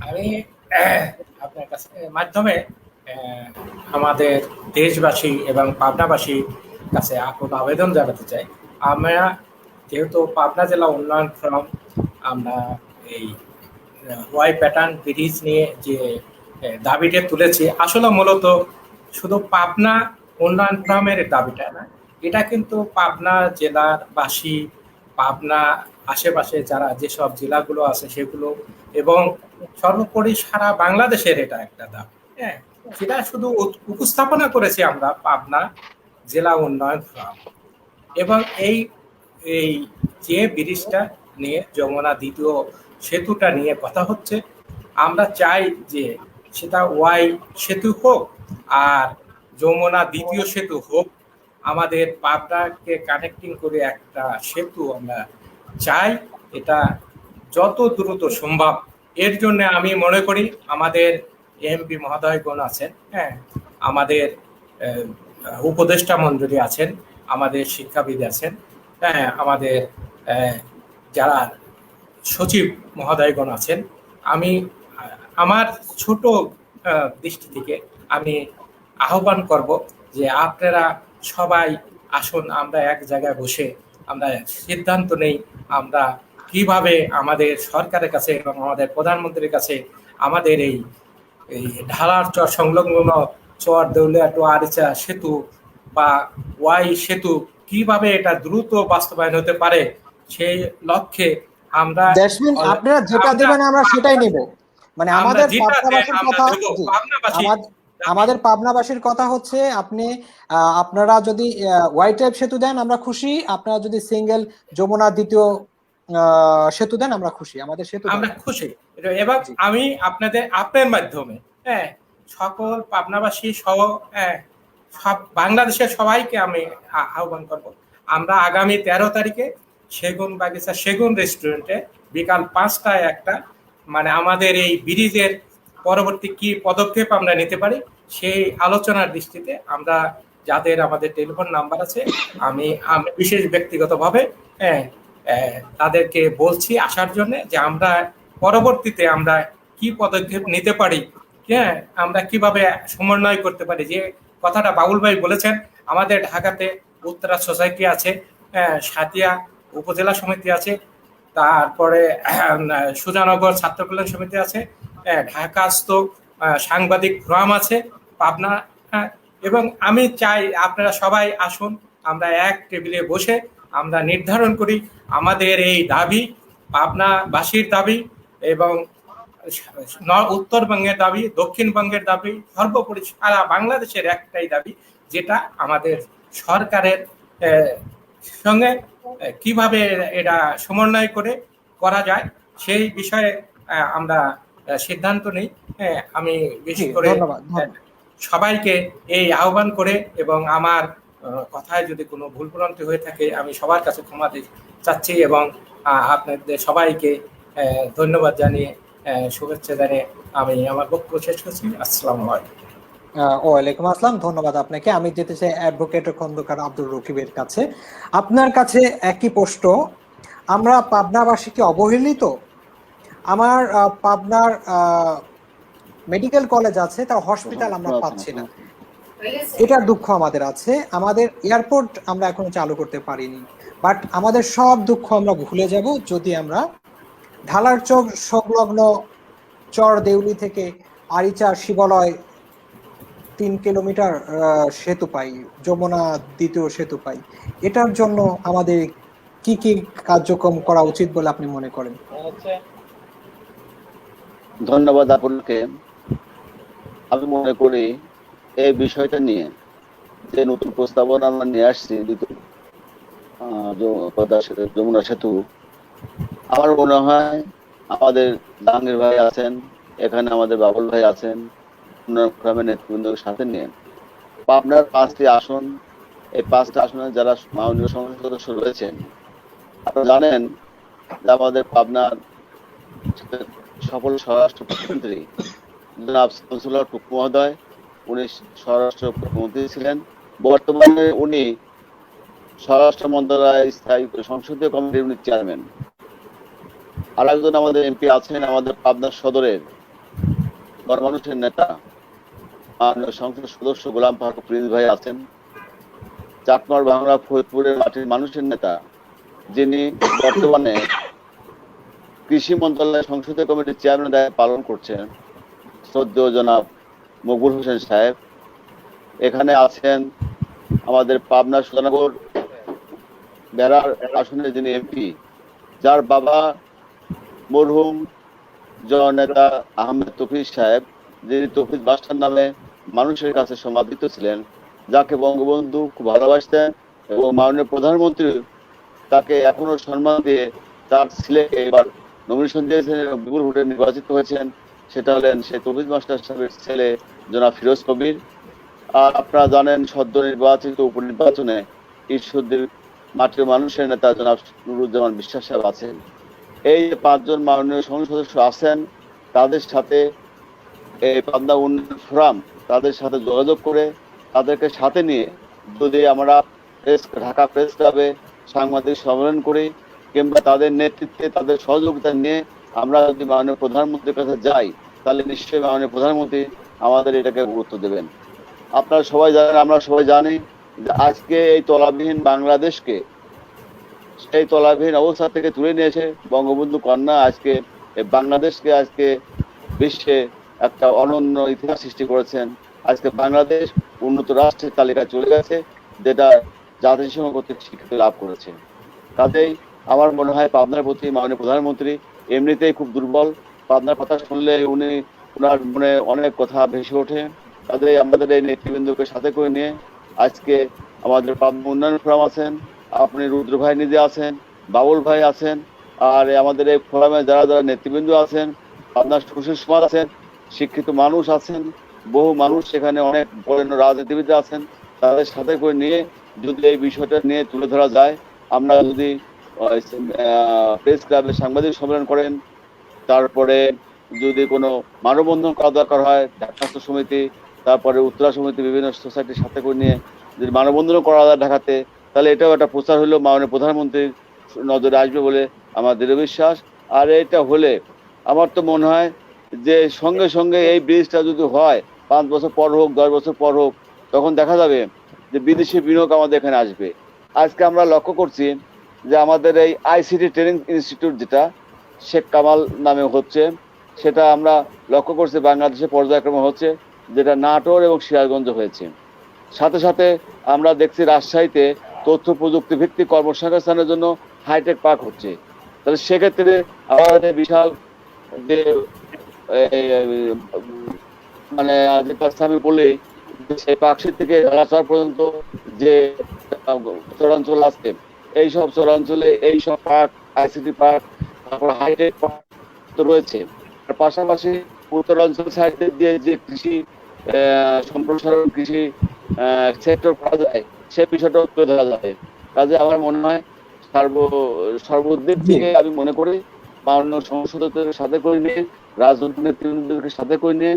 আমি আপনার কাছে মাধ্যমে আমাদের দেশবাসী এবং পাবনাবাসীর কাছে আকুল আবেদন জানাতে চাই। আমরা যেহেতু পাবনা জেলা উন্নয়ন ফোরাম, আমরা এই ওয়াই প্যাটার্ন ব্রিজ নিয়ে যে দাবিটা তুলেছি, আসলে মূলত শুধু পাবনা উন্নয়ন ফোরামের দাবিটা না, এটা কিন্তু পাবনা জেলার বাসী, পাবনা আশেপাশে যারা যেসব জেলাগুলো আছে সেগুলো, এবং সর্বোপরি সারা বাংলাদেশের এটা একটা দাবি। হ্যাঁ, সেটা শুধু উপস্থাপনা করেছি আমরা পাবনা জেলা উন্নয়ন ফোরাম। এবং এই এই যে ব্রিজটা নিয়ে, যমুনা দ্বিতীয় সেতুটা নিয়ে কথা হচ্ছে, আমরা চাই যে সেটা ওয়াই সেতু হোক আর যমুনা দ্বিতীয় সেতু হোক, আমাদের পাবনাকে কানেক্টিং করে একটা সেতু আমরা চাই, এটা যত দ্রুত সম্ভব। এর জন্য আমি মনে করি আমাদের এমপি মহোদয়গণ আছেন, হ্যাঁ, আমাদের উপদেষ্টা মণ্ডলী আছেন, আমাদের শিক্ষাবিদ আছেন, হ্যাঁ, আমাদের যারা সচিব মহোদয়গণ আছেন, আমি আমার ছোট দৃষ্টি থেকে আমি আহ্বান করব যে আপনারা সবাই আসুন, আমরা এক জায়গায় বসে আমরা সিদ্ধান্ত নেই আমরা কিভাবে আমাদের সরকারের কাছে এবং আমাদের প্রধানমন্ত্রীর কাছে আমাদের এই ঢালার চর সংলগ্ন চর দেউলিয়া টু আরিচা সেতু বা ওয়াই সেতু কিভাবে এটা দ্রুত বাস্তবায়ন হতে পারে, সেই লক্ষ্যে আমরা আপনারা যেটা দেবেন আমরা সেটাই নেব। মানে আমাদের পাবনাবাসীর কথা, আমাদের পাবনাবাসীর কথা হচ্ছে, আপনারা যদি ওয়াই টাইপ সেতু দেন আমরা খুশি, আপনারা যদি সিঙ্গেল যমুনা দ্বিতীয় সেতু দেন আমরা খুশি, আমাদের সেতু আমরা খুশি। এবং আমি আপনার মাধ্যমে, হ্যাঁ, সকল পাবনাবাসী সহ, হ্যাঁ, সব বাংলাদেশের সবাইকে আমি আহ্বান করব, আমরা আগামী 13 তারিখে সেগুন বাগিচা সেগুন রেস্টুরেন্টে বিকাল 5টায় একটা, মানে আমাদের এই ব্রিজের পরবর্তী কি পদক্ষেপ আমরা নিতে পারি সেই আলোচনার দৃষ্টিতে আমরা যাদের আমাদের টেলিফোন নাম্বার আছে, আমি আমি বিশেষ ব্যক্তিগতভাবে হ্যাঁ, তাদেরকে বলছি আসার জন্য, যে আমরা পরবর্তীতে আমরা কি পদক্ষেপ নিতে পারি, হ্যাঁ, আমরা কিভাবে সমন্বয় করতে পারি। যে কথাটা বাবুল ভাই বলেছেন, আমাদের ঢাকাতে উত্তরা সোসাইটি আছে, সাতিয়া উপজেলা সমিতি আছে, তারপরে সুজানগর ছাত্র কল্যাণ সমিতি আছে, ঢাকাস্থ সাংবাদিক ফোরাম আছে পাবনা, এবং আমি চাই আপনারা সবাই আসুন, আমরা এক টেবিলে বসে আমরা নির্ধারণ করি আমাদের এই দাবি, পাবনাবাসীর দাবি এবং উত্তরবঙ্গের দাবি, দক্ষিণবঙ্গের দাবি, সর্বোপরি সারা বাংলাদেশের একটাই দাবি, যেটা আমাদের সরকারের সঙ্গে কিভাবে এটা সমন্বয় করে করা যায় সেই বিষয়ে আমরা সিদ্ধান্ত নিই। আমি বেশি করে সবাইকে এই আহ্বান করে, এবং আমার কথায় যদি কোনো ভুল ভ্রান্তি হয়ে থাকে আমি সবার কাছে ক্ষমা চাচ্ছি, এবং আপনাদের সবাইকে ধন্যবাদ জানিয়ে শুভেচ্ছা জানিয়ে আমি আমার বক্তব্য শেষ করছি। আসসালামু আলাইকুম। ওয়ালাইকুম আসসালাম, ধন্যবাদ আপনাকে। আমি যেতে চাই অ্যাডভোকেট খন্দকার আব্দুর রকিবের কাছে। আপনার কাছে একই প্রশ্ন, আমরা পাবনাবাসী কি অবহেলিত? আমার পাবনার মেডিকেল কলেজ আছে, তার হসপিটাল আমরা পাচ্ছি না, এটার দুঃখ আমাদের আছে। আমাদের এয়ারপোর্ট আমরা এখনো চালু করতে পারিনি, বাট আমাদের সব দুঃখ আমরা ভুলে যাব যদি আমরা ঢালার চক সংলগ্ন চর দেউলি থেকে আরিচা শিবালয় 3 কিলোমিটার সেতু পাই, যমুনা দ্বিতীয় সেতু পাই। এটার জন্য আমাদের কি কি কার্যক্রম করা উচিত বলে আপনি মনে করেন? ধন্যবাদ আপনাকে। আমি মনে করি এই বিষয়টা নিয়ে যে নতুন প্রস্তাবনা আমরা নিয়ে আসছি যমুনা সেতু, আমার মনে হয় আমাদের জাহাঙ্গীর ভাই আছেন, এখানে আমাদের বাবুল ভাই আছেন, নেতৃবৃন্দকে সাথে নিয়ে পাবনার 5টি আসন, এই 5টা আসনে যারা মাননীয় সংসদ সদস্য রয়েছেন, আপনারা জানেন যে আমাদের পাবনার সফল স্বরাষ্ট্র প্রতিমন্ত্রী জনাব শামসুল্লাহ টুকু মহোদয়, উনি স্বরাষ্ট্র মন্ত্রী ছিলেন। বর্তমানে উনি স্বরাষ্ট্র মন্ত্রণালয় স্থায়ী সংসদীয় কমিটির উনি চেয়ারম্যান। আর একজন আমাদের এমপি আছেন, আমাদের পাবনা সদরের গণমানুষের নেতা মাননীয় সংসদ সদস্য গোলাম ফারুক প্রিন্স ভাই আছেন। চাটমার বাংলা ফরিদপুরের মাটির মানুষের নেতা, যিনি বর্তমানে কৃষি মন্ত্রণালয় সংসদীয় কমিটির চেয়ারম্যান দায়িত্ব পালন করছেন, শ্রদ্ধেয় জনাব মকবুল হোসেন সাহেব। এখানে আছেন আমাদের পাবনা সুজানগর বেড়ার আসনের যিনি এমপি, যার বাবা মরহুম জননেতা আহমেদ তৌফিক সাহেব, যিনি তৌফিক বাদশাহ নামে মানুষের কাছে সমাদৃত ছিলেন, যাকে বঙ্গবন্ধু খুব ভালোবাসতেন, এবং মাননীয় প্রধানমন্ত্রী তাকে এখনো সম্মান দিয়ে তার ছেলেকে এবার নমিনেশন দিয়েছেন এবং বিপুল ভোটে নির্বাচিত হয়েছেন। সেটা হলেন সেই তৌফিক মাস্টার সাহেবের ছেলে জনাব ফিরোজ কবির। আর আপনারা জানেন সদ্য নির্বাচিত উপনির্বাচনে ঈশ্বরদীর মাটির মানুষের নেতা জনাব নুরুজ্জামান বিশ্বাস সাহেব আছেন। এই 5 জন মাননীয় সংসদ সদস্য আছেন, তাদের সাথে এই পাবনা উন্নয়ন ফোরাম তাদের সাথে যোগাযোগ করে তাদেরকে সাথে নিয়ে যদি আমরা ঢাকা প্রেস ক্লাবে সাংবাদিক সম্মেলন করি, কিংবা তাদের নেতৃত্বে তাদের সহযোগিতা নিয়ে আমরা যদি মাননীয় প্রধানমন্ত্রীর কাছে যাই, তাহলে নিশ্চয়ই মাননীয় প্রধানমন্ত্রী আমাদের এটাকে গুরুত্ব দেবেন। আপনারা সবাই জানেন, আমরা সবাই জানি যে আজকে এই তলাবিহীন বাংলাদেশকে সেই তলাবিহীন অবস্থা থেকে তুলে নিয়েছে বঙ্গবন্ধু কন্যা। আজকে বাংলাদেশকে আজকে বিশ্বে একটা অনন্য ইতিহাস সৃষ্টি করেছেন। আজকে বাংলাদেশ উন্নত রাষ্ট্রের তালিকায় চলে গেছে, যেটা জাতিসংঘ কর্তৃক স্বীকৃতি লাভ করেছে। কাজেই আমার মনে হয় পাবনার প্রতি মাননীয় প্রধানমন্ত্রী এমনিতেই খুব দুর্বল। পাবনার কথা শুনলে ওনার মনে অনেক কথা ভেসে ওঠে। কাজেই আমাদের এই নেতৃবৃন্দকে সাথে করে নিয়ে আজকে আমাদের পাবনা উন্নয়ন ফোরাম আছেন, আপনি রুদ্র ভাই নিজে আছেন, বাবুল ভাই আছেন, আর আমাদের এই ফোরামে যারা যারা নেতৃবৃন্দ আছেন, পাবনার সুশীল সমাজ আছেন, শিক্ষিত মানুষ আছেন, বহু মানুষ সেখানে, অনেক বরেণ্য রাজনীতিবিদ আছেন, তাদের সাথে করে নিয়ে যদি এই বিষয়টা নিয়ে তুলে ধরা যায়, আমরা যদি প্রেস ক্লাবে সাংবাদিক সম্মেলন করেন, তারপরে যদি কোনো মানববন্ধন করা দরকার হয় ঢাকা সমিতি, তারপরে উত্তরা সমিতি, বিভিন্ন সোসাইটির সাথে করে নিয়ে যদি মানববন্ধনও করা যায় ঢাকাতে, তাহলে এটাও একটা প্রচার হলো, মাননীয় প্রধানমন্ত্রীর নজরে আসবে বলে আমার দৃঢ় বিশ্বাস। আর এটা হলে আমার তো মনে হয় যে সঙ্গে সঙ্গে এই ব্রিজটা যদি হয়, 5 বছর পর হোক, 10 বছর পর হোক, তখন দেখা যাবে যে বিদেশি বিনিয়োগ আমাদের এখানে আসবে। আজকে আমরা লক্ষ্য করছি যে আমাদের এই আইসিটি ট্রেনিং ইনস্টিটিউট যেটা শেখ কামাল নামে হচ্ছে, সেটা আমরা লক্ষ্য করছি বাংলাদেশে পর্যায়ক্রমে হচ্ছে, যেটা নাটোর এবং সিরাজগঞ্জ হয়েছে। সাথে সাথে আমরা দেখছি রাজশাহীতে তথ্য প্রযুক্তি ভিত্তিক কর্মসংস্থানের জন্য হাইটেক পার্ক হচ্ছে। তাহলে সেক্ষেত্রে আমাদের বিশাল যে মানে আমি বলি সেই পার্কশিট থেকে রাজশাহী পর্যন্ত যে চরাঞ্চল আছে, এইসব চরাঞ্চলে এইসব পার্ক, আইসিটি পার্ক, তারপর হাইটেক পার্ক তো রয়েছে। আর পাশাপাশি উত্তরাঞ্চল সাইড দিয়ে যে কৃষি সম্প্রসারণ, কৃষি সেক্টর করা যায়, সে বিষয়টাও তুলে ধরা যাবে। কাজে আমার মনে হয় সর্বদিক থেকে আমি মনে করি মাননীয় সংসদের সাথে করে নিয়ে, রাজনৈতিক নেতৃবৃন্দকে সাথে করে নিয়ে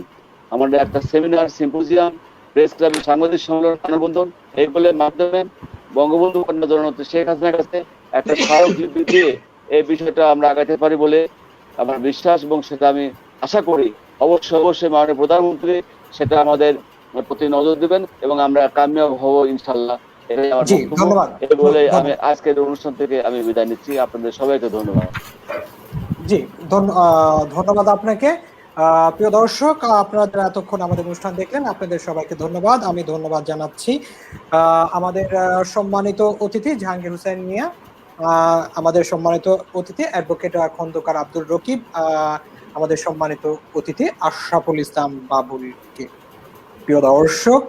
আমাদের একটা সেমিনার, সিম্পোজিয়াম, প্রেস ক্লাবে সাংবাদিক সম্মেলন, মানববন্ধন, এইগুলোর মাধ্যমে বঙ্গবন্ধু কন্যা জননেত্রী শেখ হাসিনার কাছে একটা স্মারকলিপি দিয়ে এই বিষয়টা আমরা আগাতে পারি বলে আমার বিশ্বাস, এবং সেটা আমি আশা করি অবশ্যই মাননীয় প্রধানমন্ত্রী সেটা আমাদের প্রতি নজর দিবেন এবং আমরা কামিয়াব হব ইনশাল্লাহ। এটাই আমার বক্তব্য। এই বলে আমি আজকের অনুষ্ঠান থেকে আমি বিদায় নিচ্ছি। আপনাদের সবাইকে ধন্যবাদ। জি, ধন্যবাদ আপনাকে। প্রিয় দর্শক, আপনারা যারা এতক্ষণ আমাদের অনুষ্ঠান দেখলেন, আপনাদের সবাইকে ধন্যবাদ। আমি ধন্যবাদ জানাচ্ছি আমাদের সম্মানিত অতিথি জাহাঙ্গীর হোসেন মিয়া, আমাদের সম্মানিত অতিথি অ্যাডভোকেট খন্দকার আব্দুর রকিব, আমাদের সম্মানিত অতিথি আশরাফুল ইসলাম বাবুলকে। প্রিয় দর্শক,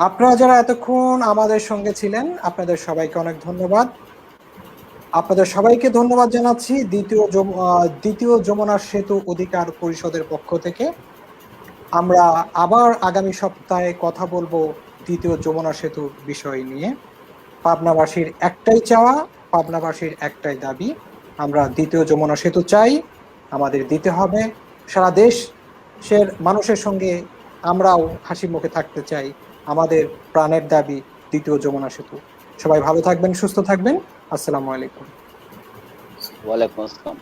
আপনারা যারা এতক্ষণ আমাদের সঙ্গে ছিলেন, আপনাদের সবাইকে অনেক ধন্যবাদ। আপনাদের সবাইকে ধন্যবাদ জানাচ্ছি দ্বিতীয় যমুনা সেতু অধিকার পরিষদের পক্ষ থেকে। আমরা আবার আগামী সপ্তাহে কথা বলবো দ্বিতীয় যমুনা সেতু বিষয় নিয়ে। পাবনাবাসীর একটাই চাওয়া, পাবনাবাসীর একটাই দাবি, আমরা দ্বিতীয় যমুনা সেতু চাই, আমাদের দিতে হবে। সারা দেশের মানুষের সঙ্গে আমরাও হাসি মুখে থাকতে চাই। আমাদের প্রাণের দাবি দ্বিতীয় যমুনা সেতু। সবাই ভালো থাকবেন, সুস্থ থাকবেন। আসসালামু আলাইকুম। ওয়ালাইকুম আসসালাম।